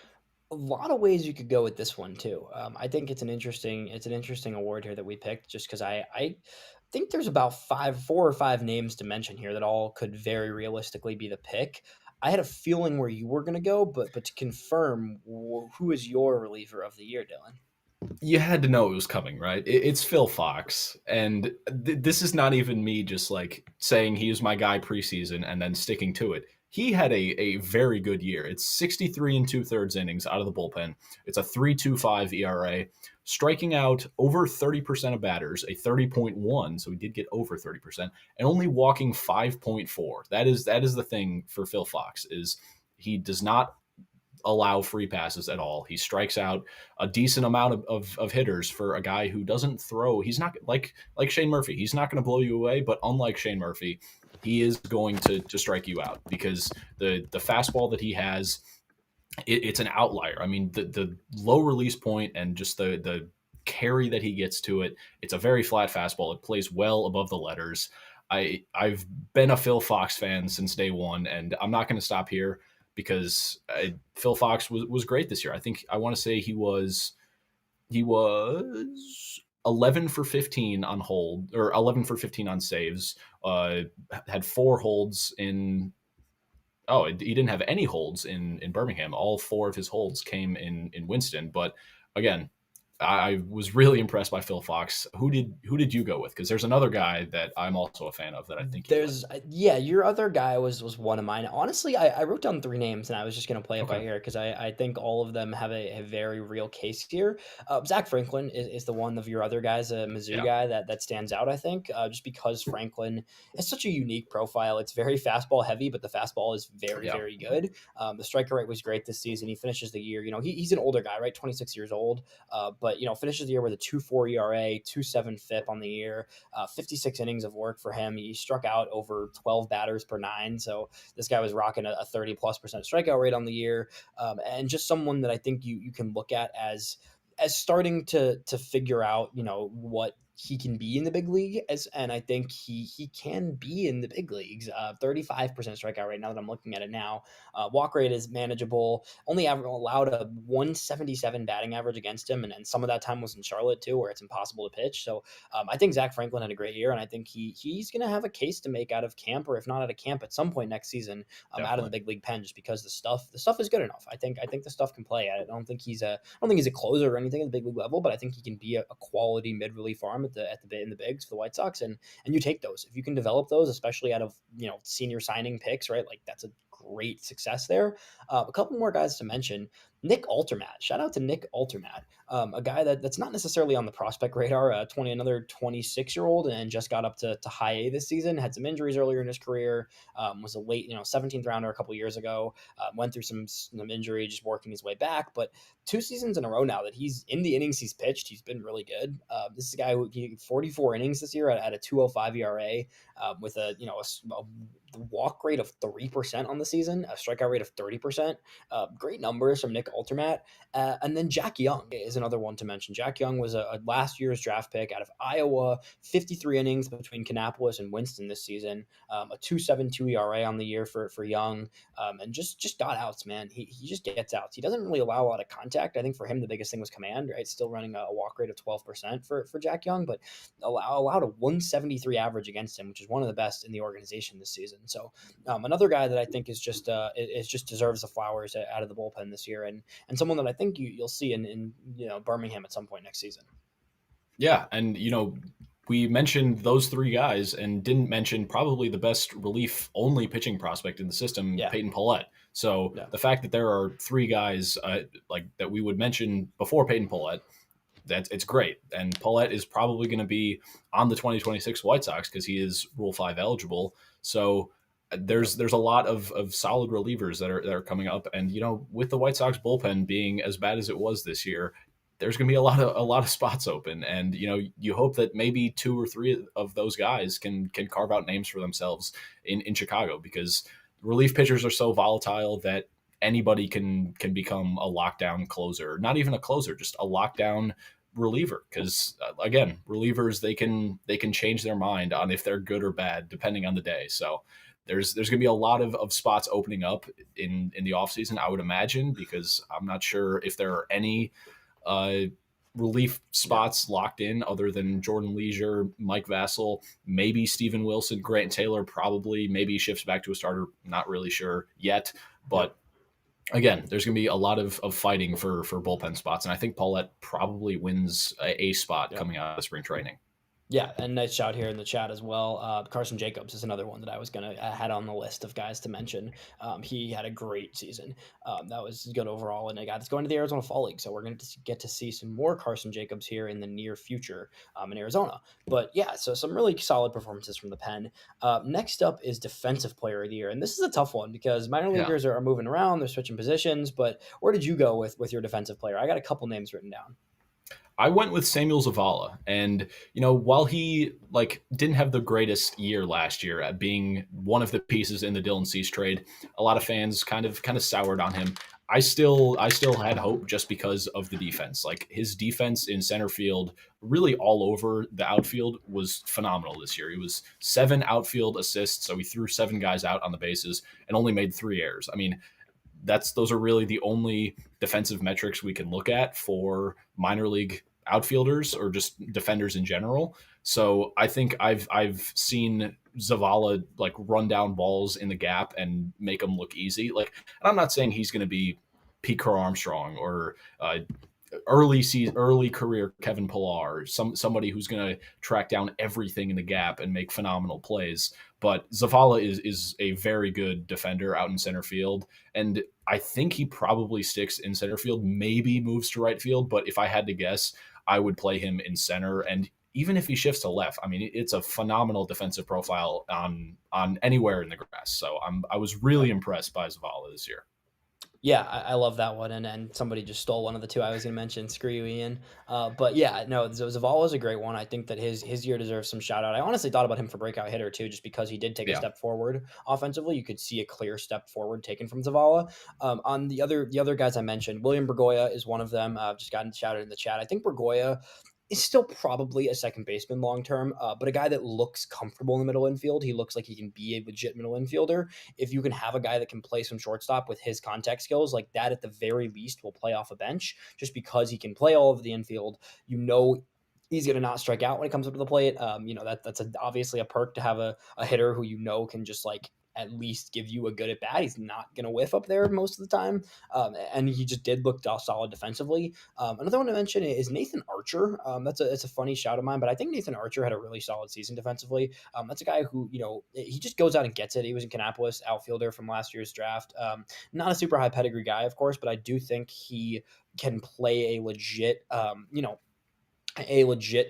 A lot of ways you could go with this one too. I think it's an interesting award here that we picked just because I think there's about 4 or 5 names to mention here that all could very realistically be the pick. I had a feeling where you were going to go, but to confirm, who is your reliever of the year, Dylan? You had to know it was coming, right? It's Phil Fox, and this is not even me just like saying he was my guy preseason and then sticking to it. He had a very good year. It's 63 and 2/3 innings out of the bullpen. It's a 3.25 ERA, striking out over 30% of batters, a 30.1. So he did get over 30%, and only walking 5.4. That is the thing for Phil Fox is he does not allow free passes at all. He strikes out a decent amount of hitters for a guy who doesn't throw. He's not like Shane Murphy. He's not going to blow you away, but unlike Shane Murphy, he is going to strike you out because the fastball that he has, it's an outlier. I mean, the low release point and just the carry that he gets to it, it's a very flat fastball. It plays well above the letters. I've been a Phil Fox fan since day one, and I'm not going to stop here because Phil Fox was great this year. I want to say he was 11 for 15 on hold or 11 for 15 on saves. Had 4 holds in. Oh, he didn't have any holds in Birmingham. All 4 of his holds came in Winston. But again, I was really impressed by Phil Fox. Who did you go with? Because there's another guy that I'm also a fan of that I think you like. Yeah, your other guy was one of mine. Honestly, I wrote down 3 names and I was just gonna play it by Okay. ear because I think all of them have a very real case here. Zach Franklin is the one of your other guys, a Mizzou Yeah. guy that stands out. I think just because Franklin is such a unique profile. It's very fastball heavy, but the fastball is Yeah. very good. The striker rate was great this season. He finishes the year. He's an older guy, right? 26 years old, but finishes the year with a 2.4 ERA, 2.7 FIP on the year. 56 innings of work for him. He struck out over 12 batters per 9. So this guy was rocking a 30+% strikeout rate on the year. And just someone that I think you can look at as starting to figure out, what he can be in the big league and I think he can be in the big leagues. 35% strikeout rate now that I'm looking at it now. Walk rate is manageable. Only allowed a 177 batting average against him, and some of that time was in Charlotte too, where it's impossible to pitch. So I think Zach Franklin had a great year, and I think he's going to have a case to make out of camp, or if not out of camp, at some point next season, out of the Definitely. big league pen, just because the stuff is good enough. I think the stuff can play. I don't think he's a closer or anything at the big league level, but I think he can be a quality mid relief arm in the bigs for the White Sox, and you take those if you can develop those, especially out of senior signing picks, right? Like that's a great success there. A couple more guys to mention. Nick Altermat. Shout out to Nick Altermat, a guy that's not necessarily on the prospect radar. Another 26-year-old, and just got up to high A this season. Had some injuries earlier in his career. Was a late 17th rounder a couple years ago. Went through some injury, just working his way back. But 2 seasons in a row now that he's in the innings he's pitched, he's been really good. This is a guy who 44 innings this year at a 2.05 ERA, with a walk rate of 3% on the season, a strikeout rate of 30%. Great numbers from Nick Altermat. And then Jack Young is another one to mention. Jack Young was a last year's draft pick out of Iowa, 53 innings between Kannapolis and Winston this season, a 2.72 ERA on the year for Young, and just got outs, man. He just gets outs. He doesn't really allow a lot of contact. I think for him, the biggest thing was command, right? Still running a walk rate of 12% for Jack Young, but allowed a 173 average against him, which is one of the best in the organization this season. So another guy that I think is just deserves the flowers out of the bullpen this year, and someone that I think you'll see in Birmingham at some point next season. Yeah, and we mentioned those 3 guys and didn't mention probably the best relief only pitching prospect in the system, Yeah. Peyton Pallette. So Yeah. the fact that there are 3 guys like that we would mention before Peyton Pallette, it's great. And Pallette is probably going to be on the 2026 White Sox because he is Rule 5 eligible. So there's a lot of solid relievers that are coming up, and with the White Sox bullpen being as bad as it was this year, there's going to be a lot of spots open, and you hope that maybe 2 or 3 of those guys can carve out names for themselves in Chicago, because relief pitchers are so volatile that anybody can become a lockdown closer, not even a closer, just a lockdown reliever. Because again, relievers, they can change their mind on if they're good or bad depending on the day. So there's going to be a lot of spots opening up in the offseason, I would imagine, because I'm not sure if there are any uh, relief spots locked in other than Jordan Leisure, Mike Vassell, maybe Steven Wilson, Grant Taylor, probably. Maybe he shifts back to a starter. Not really sure yet. But again, there's going to be a lot of fighting for bullpen spots. And I think Paulette probably wins a spot coming out of spring training. Yeah, and nice shout here in the chat as well. Carson Jacobs is another one that I was had on the list of guys to mention. He had a great season. That was good overall, and a guy that's going to the Arizona Fall League. So we're going to get to see some more Carson Jacobs here in the near future in Arizona. But yeah, so some really solid performances from the pen. Next up is Defensive Player of the Year, and this is a tough one because minor leaguers are moving around, they're switching positions. But where did you go with your defensive player? I got a couple names written down. I went with Samuel Zavala, and while he didn't have the greatest year last year at being one of the pieces in the Dylan Cease trade, a lot of fans kind of soured on him. I still had hope just because of the defense. Like his defense in center field, really all over the outfield, was phenomenal this year. He was 7 outfield assists, so he threw 7 guys out on the bases and only made 3 errors. I mean, those are really the only defensive metrics we can look at for minor league outfielders or just defenders in general. So I think I've seen Zavala run down balls in the gap and make them look easy. And I'm not saying he's going to be Pete Crow Armstrong or early career Kevin Pillar, somebody who's going to track down everything in the gap and make phenomenal plays. But Zavala is a very good defender out in center field, and I think he probably sticks in center field, maybe moves to right field. But if I had to guess, I would play him in center. And even if he shifts to left, I mean, it's a phenomenal defensive profile on anywhere in the grass. So I was really impressed by Zavala this year. Yeah, I love that one, and somebody just stole one of the two I was going to mention. Screw you, Ian. But yeah, no, Zavala is a great one. I think that his year deserves some shout out. I honestly thought about him for breakout hitter too, just because he did take a step forward offensively. You could see a clear step forward taken from Zavala. On the other guys I mentioned, William Bergoya is one of them. I've just gotten shouted in the chat. I think Bergoya is still probably a second baseman long term, but a guy that looks comfortable in the middle infield. He looks like he can be a legit middle infielder. If you can have a guy that can play some shortstop with his contact skills, like that at the very least will play off a bench just because he can play all of the infield. He's going to not strike out when it comes up to the plate. That's obviously a perk to have a hitter who can just at least give you a good at bat. He's not going to whiff up there most of the time. And he just did look solid defensively. Another one to mention is Nathan Archer. It's a funny shout of mine, but I think Nathan Archer had a really solid season defensively. That's a guy who, he just goes out and gets it. He was in Kannapolis, outfielder from last year's draft. Not a super high pedigree guy, of course, but I do think he can play a legit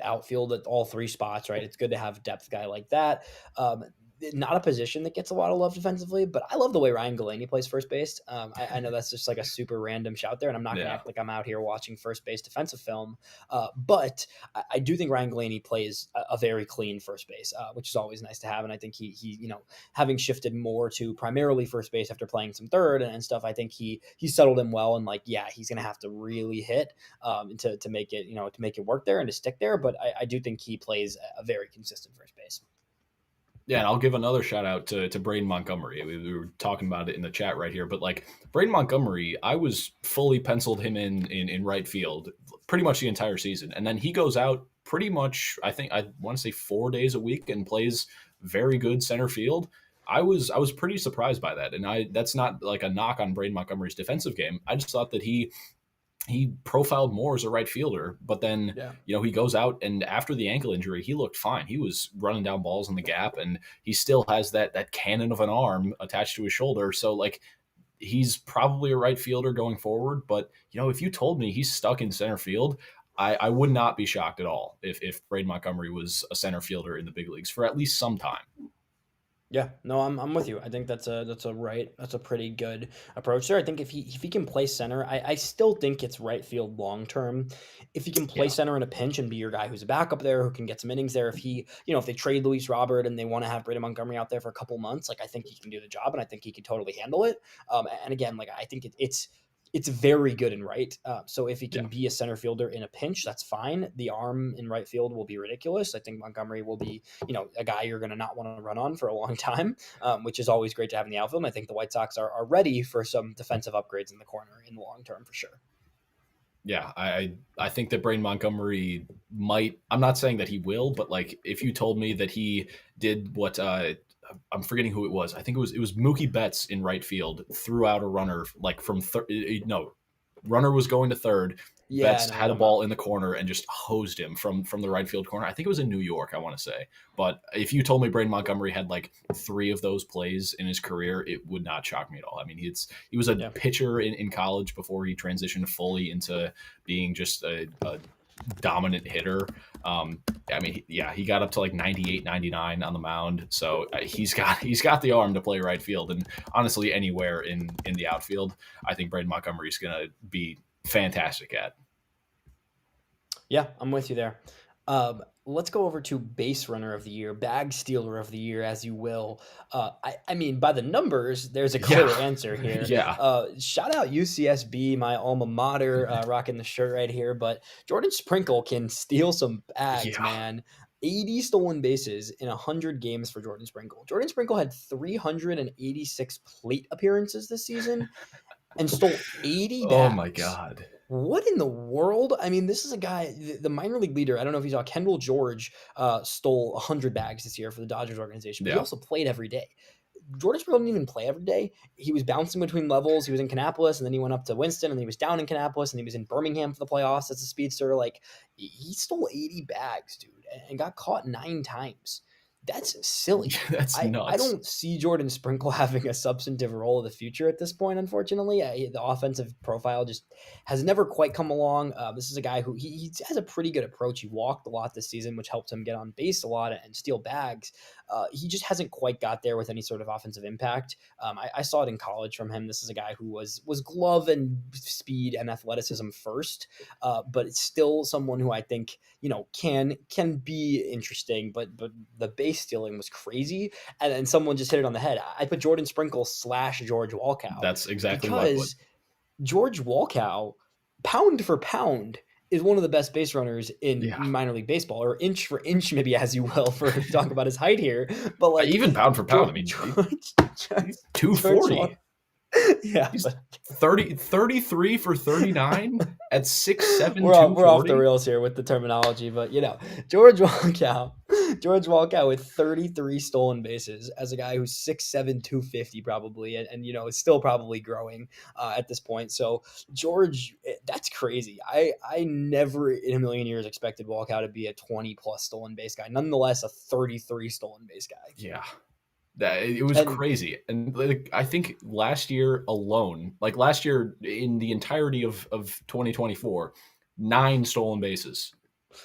outfield at all 3 spots, right? It's good to have a depth guy like that. Not a position that gets a lot of love defensively, but I love the way Ryan Galaney plays first base. I know that's just a super random shout there, and I'm not going to act like I'm out here watching first base defensive film, but I do think Ryan Galaney plays a very clean first base, which is always nice to have, and I think he having shifted more to primarily first base after playing some third and stuff, I think he settled him well, and he's going to have to really hit to make it work there and to stick there, but I do think he plays a very consistent first base. Yeah, and I'll give another shout out to Braden Montgomery. We were talking about it in the chat right here, but Braden Montgomery, I was fully penciled him in right field pretty much the entire season. And then he goes out pretty much, I think I want to say 4 days a week and plays very good center field. I was pretty surprised by that. And that's not a knock on Braden Montgomery's defensive game. I just thought that he profiled more as a right fielder, but then, he goes out and after the ankle injury, he looked fine. He was running down balls in the gap and he still has that cannon of an arm attached to his shoulder. So he's probably a right fielder going forward. But, if you told me he's stuck in center field, I would not be shocked at all if Braden Montgomery was a center fielder in the big leagues for at least some time. Yeah, no, I'm with you. I think that's a pretty good approach there. I think if he can play center, I still think it's right field long term. If he can play Yeah. center in a pinch and be your guy who's a backup there who can get some innings there, if he, if they trade Luis Robert and they want to have Brandon Montgomery out there for a couple months, like I think he can do the job and I think he can totally handle it. And again, like I think it's very good in right. So if he Yeah. can be a center fielder in a pinch, that's fine. The arm in right field will be ridiculous. I think Montgomery will be, a guy you're going to not want to run on for a long time, which is always great to have in the outfield. And I think the White Sox are ready for some defensive upgrades in the corner in the long term for sure. Yeah, I think that Brain Montgomery might. I'm not saying that he will, but like if you told me that he did what I'm forgetting who it was. I think it was Mookie Betts in right field threw out a runner like from no, runner was going to third. Yeah, Betts no, had a ball in the corner and just hosed him from the right field corner. I think it was in New York, I want to say. But if you told me Braden Montgomery had like 3 of those plays in his career, it would not shock me at all. I mean, he was a pitcher in college before he transitioned fully into being just a dominant hitter. I mean, he got up to like 98, 99 on the mound. So he's got the arm to play right field, and honestly, anywhere in the outfield, I think Braden Montgomery is going to be fantastic at. Yeah, I'm with you there. Let's go over to base runner of the year, bag stealer of the year, as you will. I mean, by the numbers, there's a clear answer here. Yeah. Shout out UCSB, my alma mater, rocking the shirt right here. But Jordan Sprinkle can steal some bags, man. 80 stolen bases in 100 games for Jordan Sprinkle. Jordan Sprinkle had 386 plate appearances this season and stole 80 bags. Oh my God. What in the world? I mean, this is a guy, the minor league leader. I don't know if you saw Kendall George stole 100 bags this year for the Dodgers organization, but he also played every day. Jordan Sprinkle didn't even play every day. He was bouncing between levels. He was in Kannapolis, and then he went up to Winston, and he was down in Kannapolis, and he was in Birmingham for the playoffs as a speedster. Like, he stole 80 bags, dude, and got caught 9 times. That's silly. That's nuts. I don't see Jordan Sprinkle having a substantive role in the future at this point, unfortunately. The offensive profile just has never quite come along. This is a guy who he has a pretty good approach. He walked a lot this season, which helped him get on base a lot and steal bags. He just hasn't quite got there with any sort of offensive impact. I saw it in college from him. This is a guy who was glove and speed and athleticism first, but it's still someone who I think can be interesting. But the base stealing was crazy, and then someone just hit it on the head. I put Jordan Sprinkle / George Walkow. That's exactly because what I put. George Walkow, pound for pound, is one of the best base runners in minor league baseball, or inch for inch, maybe, as you will, for talk about his height here. But like even pound for pound, George, I mean, 240. Yeah, he's 33 for 39 at 6'7". We're off the rails here with the terminology, but George Walkow with 33 stolen bases as a guy who's 6'7", 250 probably, and is still probably growing at this point. So George, that's crazy. I never in a million years expected Walkow to be a 20 plus stolen base guy. Nonetheless, a 33 stolen base guy. Yeah. It was crazy. And like, I think last year alone, like last year in the entirety of 2024, 9 stolen bases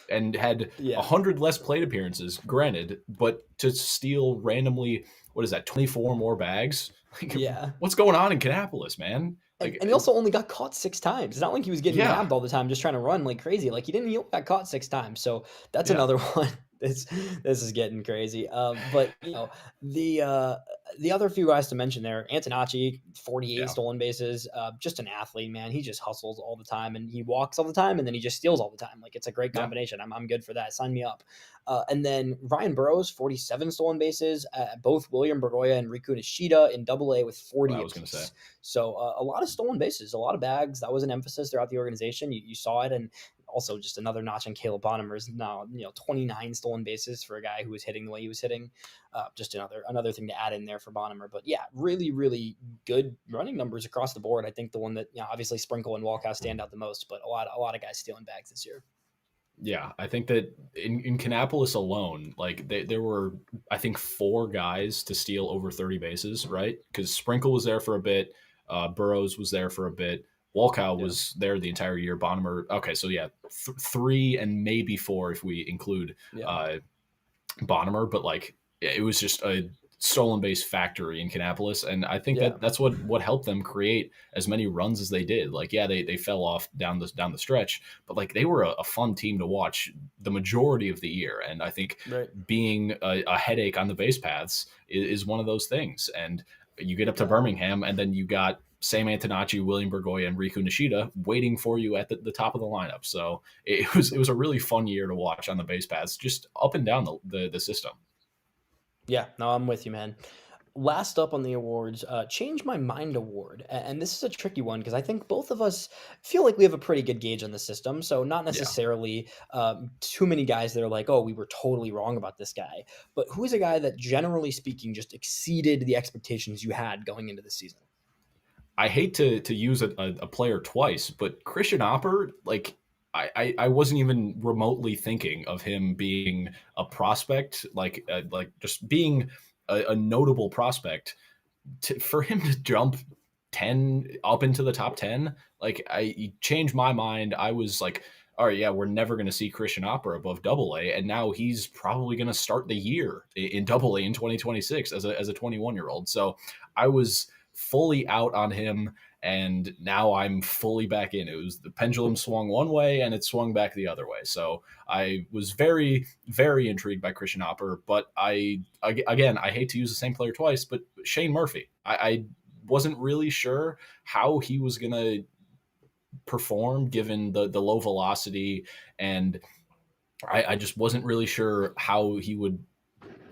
and had 100 less plate appearances, granted, but to steal randomly, what is that, 24 more bags? Like, what's going on in Kannapolis, man? Like, and he also only got caught 6 times. It's not like he was getting nabbed all the time just trying to run like crazy. Like he only got caught 6 times. So that's another one. This is getting crazy. But the other few guys to mention there, Antonacci, 48 stolen bases, just an athlete, man. He just hustles all the time and he walks all the time and then he just steals all the time. Like it's a great combination. I'm good for that. Sign me up. And then Ryan Burroughs, 47 stolen bases, both William Bergoya and Riku Nishida in AA with 40 apiece. So a lot of stolen bases, a lot of bags. That was an emphasis throughout the organization. You saw it. And also just another notch on Caleb Bonnemer's now, 29 stolen bases for a guy who was hitting the way he was hitting. Just another thing to add in there for Bonnemer. But yeah, really, really good running numbers across the board. I think the one that, obviously Sprinkle and Walkow stand out the most, but a lot of guys stealing bags this year. Yeah, I think that in Kannapolis alone, like there were, I think, 4 guys to steal over 30 bases, right? Because Sprinkle was there for a bit. Burroughs was there for a bit. Walkow was there the entire year. Bonnemer, okay, so 3 and maybe 4 if we include Bonnemer, but like it was just a stolen base factory in Kannapolis, and I think Yeah. that's what helped them create as many runs as they did. Like, yeah, they fell off down the stretch, but like they were a fun team to watch the majority of the year. And I think Right. being a headache on the base paths is one of those things. And you get up to Yeah. Birmingham, and then you got Sam Antonacci, William Bergoya, and Riku Nishida waiting for you at the top of the lineup. So it was a really fun year to watch on the base paths, just up and down the system. Yeah, no, I'm with you, man. Last up on the awards, Change My Mind Award. And this is a tricky one because I think both of us feel like we have a pretty good gauge on the system. So, not Yeah. necessarily too many guys that are like, oh, we were totally wrong about this guy. But who's a guy that, generally speaking, just exceeded the expectations you had going into the season? I hate to use a player twice, but Christian Opper, like I wasn't even remotely thinking of him being a prospect, like just being a notable prospect. For him to jump 10 up into the top 10, like he changed my mind. I was like, all right, yeah, we're never going to see Christian Opera above double A. And now he's probably going to start the year in double A in 2026 as a 21-year-old. So I was fully out on him. And now I'm fully back in. It was the pendulum swung one way and it swung back the other way. So I was very, very intrigued by Christian Opper. But again, I hate to use the same player twice, but Shane Murphy, I wasn't really sure how he was going to perform given the low velocity, and I just wasn't really sure how he would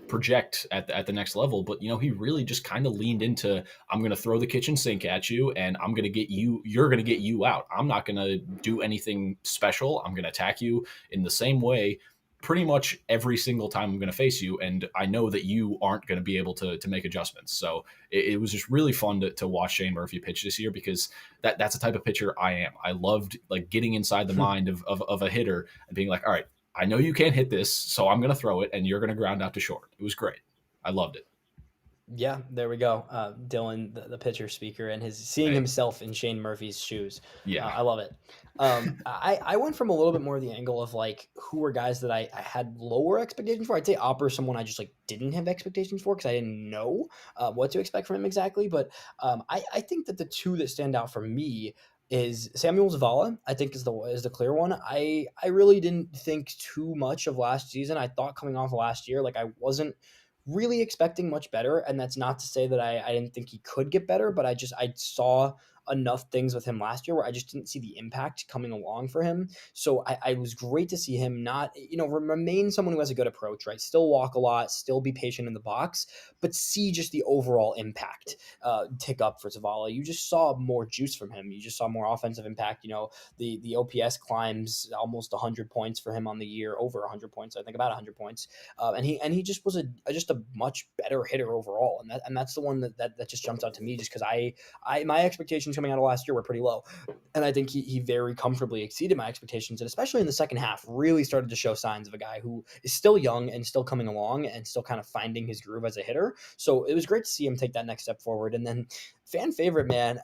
project at the next level. But he really just kind of leaned into, I'm going to throw the kitchen sink at you and I'm going to get you, you're going to get you out. I'm not going to do anything special. I'm going to attack you in the same way pretty much every single time I'm going to face you, and I know that you aren't going to be able to make adjustments. So it was just really fun to watch Shane Murphy pitch this year, because that's the type of pitcher I am. I loved like getting inside the mind of a hitter and being like, all right, I know you can't hit this, so I'm going to throw it, and you're going to ground out to short. It was great. I loved it. Yeah, there we go. Dylan, the pitcher speaker, and his seeing Hey, himself in Shane Murphy's shoes. yeah. I love it. I went from a little bit more of the angle of like who were guys that I had lower expectations for. I'd say Opper, someone I just like didn't have expectations for because I didn't know what to expect from him exactly. But I think that the two that stand out for me is Samuel Zavala. I think is the clear one. I really didn't think too much of last season. I thought coming off of last year, like I wasn't really expecting much better. And that's not to say that I didn't think he could get better, but I saw enough things with him last year where I just didn't see the impact coming along for him. So I was great to see him not, remain someone who has a good approach, right? Still walk a lot, still be patient in the box, but see just the overall impact tick up for Zavala. You just saw more juice from him. You just saw more offensive impact. The OPS climbs almost 100 points for him on the year, over 100 points, I think about 100 points. And he just was just a much better hitter overall, and that's the one that just jumps out to me, just because my expectations coming out of last year were pretty low, and I think he very comfortably exceeded my expectations, and especially in the second half, really started to show signs of a guy who is still young and still coming along and still kind of finding his groove as a hitter. So it was great to see him take that next step forward, and then fan favorite, man.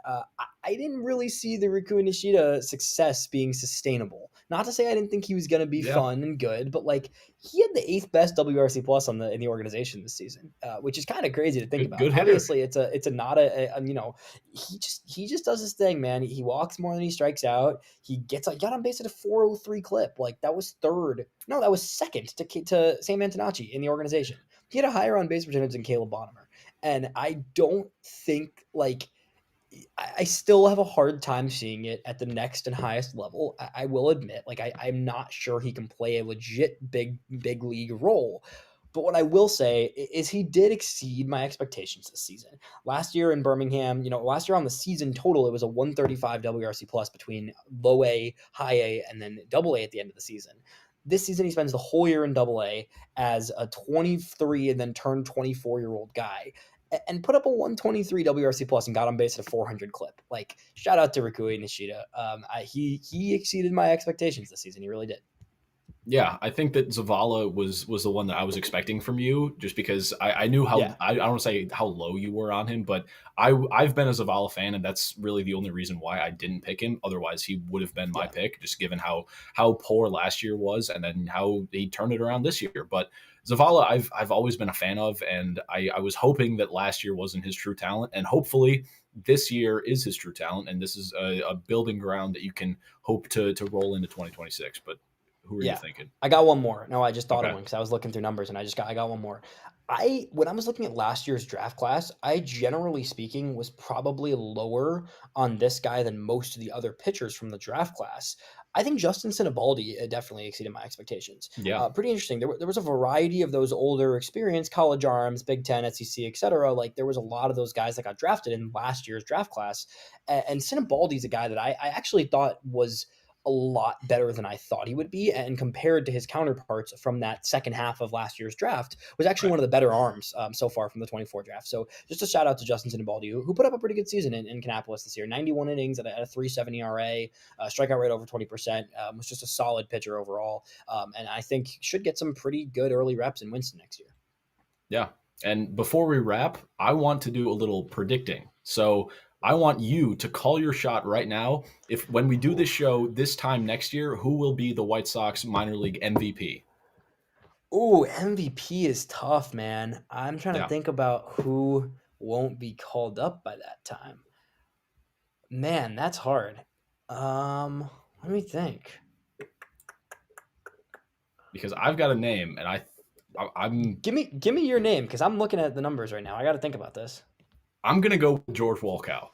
I didn't really see the Riku Nishida success being sustainable. Not to say I didn't think he was going to be Yeah. fun and good, but like he had the 8th best WRC plus in the organization this season, which is kind of crazy to think about. Good hitter. Obviously, it's a not a he just does his thing, man. He walks more than he strikes out. He got on base at a 403 clip. Like that was third. No, that was second to Sam Antonacci in the organization. He had a higher on base percentage than Caleb Bonner. And I don't think like I still have a hard time seeing it at the next and highest level. I will admit, like I'm not sure he can play a legit big league role. But what I will say is he did exceed my expectations this season. Last year in Birmingham, last year on the season total, it was a 135 WRC plus between low A, high A, and then double A at the end of the season. This season, he spends the whole year in double A as a 23 and then turned 24-year-old guy and put up a 123 WRC plus and got on base at a 400 clip. Like, shout out to Rikui Nishida. He exceeded my expectations this season. He really did. Yeah, I think that Zavala was the one that I was expecting from you, just because I knew how I don't want to say how low you were on him, but I've been a Zavala fan, and that's really the only reason why I didn't pick him. Otherwise, he would have been my pick, just given how poor last year was, and then how he turned it around this year. But Zavala, I've always been a fan of, and I was hoping that last year wasn't his true talent, and hopefully this year is his true talent, and this is a building ground that you can hope to roll into 2026. But who are you thinking? I got one more. No, I just thought of Okay. one because I was looking through numbers and I got one more. When I was looking at last year's draft class, I generally speaking was probably lower on this guy than most of the other pitchers from the draft class. I think Justin Sinibaldi definitely exceeded my expectations. Yeah. Pretty interesting. There was a variety of those older experienced college arms, Big Ten, SEC, etc. Like there was a lot of those guys that got drafted in last year's draft class, and Sinibaldi's a guy that I actually thought was a lot better than I thought he would be, and compared to his counterparts from that second half of last year's draft, was actually one of the better arms so far from the 24 draft. So just a shout out to Justin Sinibaldi, who put up a pretty good season in Kannapolis this year. 91 innings at a 3.7 ERA, strikeout rate over 20%, was just a solid pitcher overall, and I think should get some pretty good early reps in Winston next year. Yeah. And before we wrap, I want to do a little predicting. So I want you to call your shot right now. If when we do this show this time next year, who will be the White Sox minor league MVP? Ooh, MVP is tough, man. I'm trying to think about who won't be called up by that time. Man, that's hard. Let me think. Because I've got a name, and I'm give me your name because I'm looking at the numbers right now. I got to think about this. I'm gonna go with George Walkow.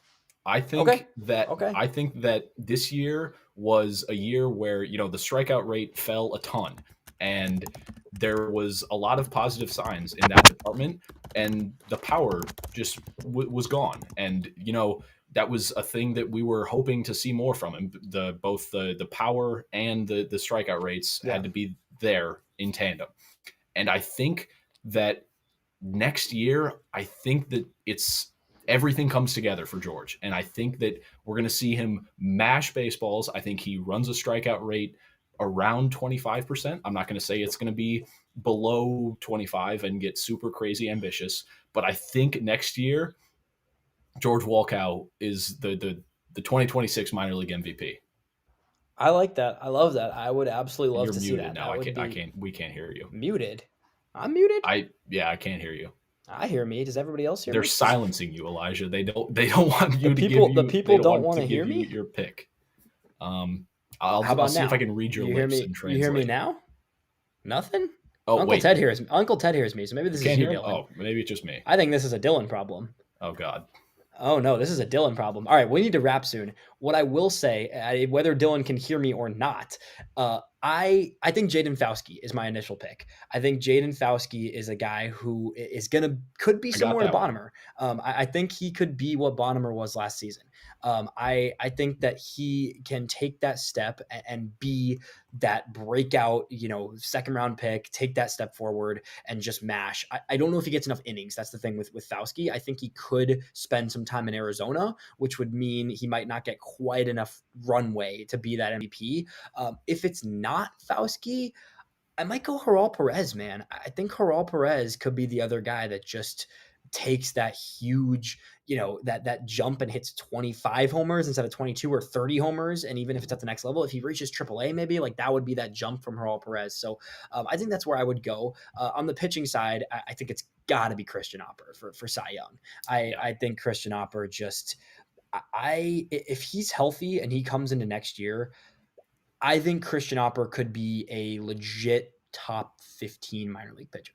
I think that this year was a year where the strikeout rate fell a ton, and there was a lot of positive signs in that department, and the power just was gone. And that was a thing that we were hoping to see more from him. Both the power and the strikeout rates had to be there in tandem. And I think that next year, I think that everything comes together for George. And I think that we're going to see him mash baseballs. I think he runs a strikeout rate around 25%. I'm not going to say it's going to be below 25 and get super crazy ambitious, but I think next year, George Walkow is the 2026 minor league MVP. I like that. I love that. I would absolutely love You're to see muted that. now. We can't hear you. Muted? I'm muted? I can't hear you. I hear me. Does everybody else hear me? They're silencing you, Elijah. They don't want you The people don't want to hear me? Your pick. I'll see if I can read your lips and translate. You hear me now? Nothing? Oh, Uncle Ted hears me, so maybe this is you, Dylan. Oh, maybe it's just me. I think this is a Dylan problem. Oh, God. Oh, no, this is a Dylan problem. All right, we need to wrap soon. What I will say, whether Dylan can hear me or not, I think Jaden Fauske is my initial pick. I think Jaden Fauske is a guy who could be similar to Bonhomer. I think he could be what Bonhomer was last season. I think that he can take that step and be that breakout, second round pick, take that step forward and just mash. I don't know if he gets enough innings. That's the thing with Fauske. I think he could spend some time in Arizona, which would mean he might not get quite enough runway to be that MVP. If it's not Fauske, I might go Haral Perez, man. I think Haral Perez could be the other guy that just takes that huge, that jump and hits 25 homers instead of 22 or 30 homers. And even if it's at the next level, if he reaches AAA, maybe that would be that jump from Haral Perez. So I think that's where I would go. On the pitching side, I think it's got to be Christian Opper for Cy Young. I think Christian Opper if he's healthy and he comes into next year, I think Christian Opper could be a legit top 15 minor league pitcher.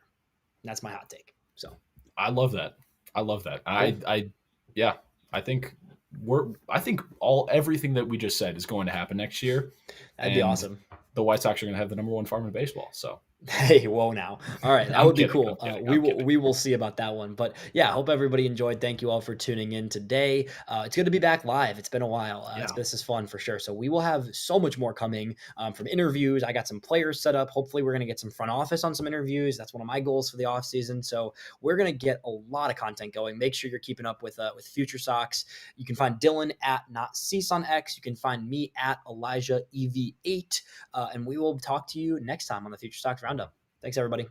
That's my hot take. So I love that. Cool. I think everything that we just said is going to happen next year. That'd be awesome. The White Sox are going to have the number one farm in baseball. So hey, whoa now. All right, that would be cool. We will see about that one. But yeah, hope everybody enjoyed. Thank you all for tuning in today. It's good to be back live. It's been a while. This is fun for sure. So we will have so much more coming from interviews. I got some players set up. Hopefully we're going to get some front office on some interviews. That's one of my goals for the off season. So we're going to get a lot of content going. Make sure you're keeping up with Future Sox. You can find Dylan at NotCease on X. You can find me at Elijah EV8. And we will talk to you next time on the Future Sox Roundup. Thanks, everybody.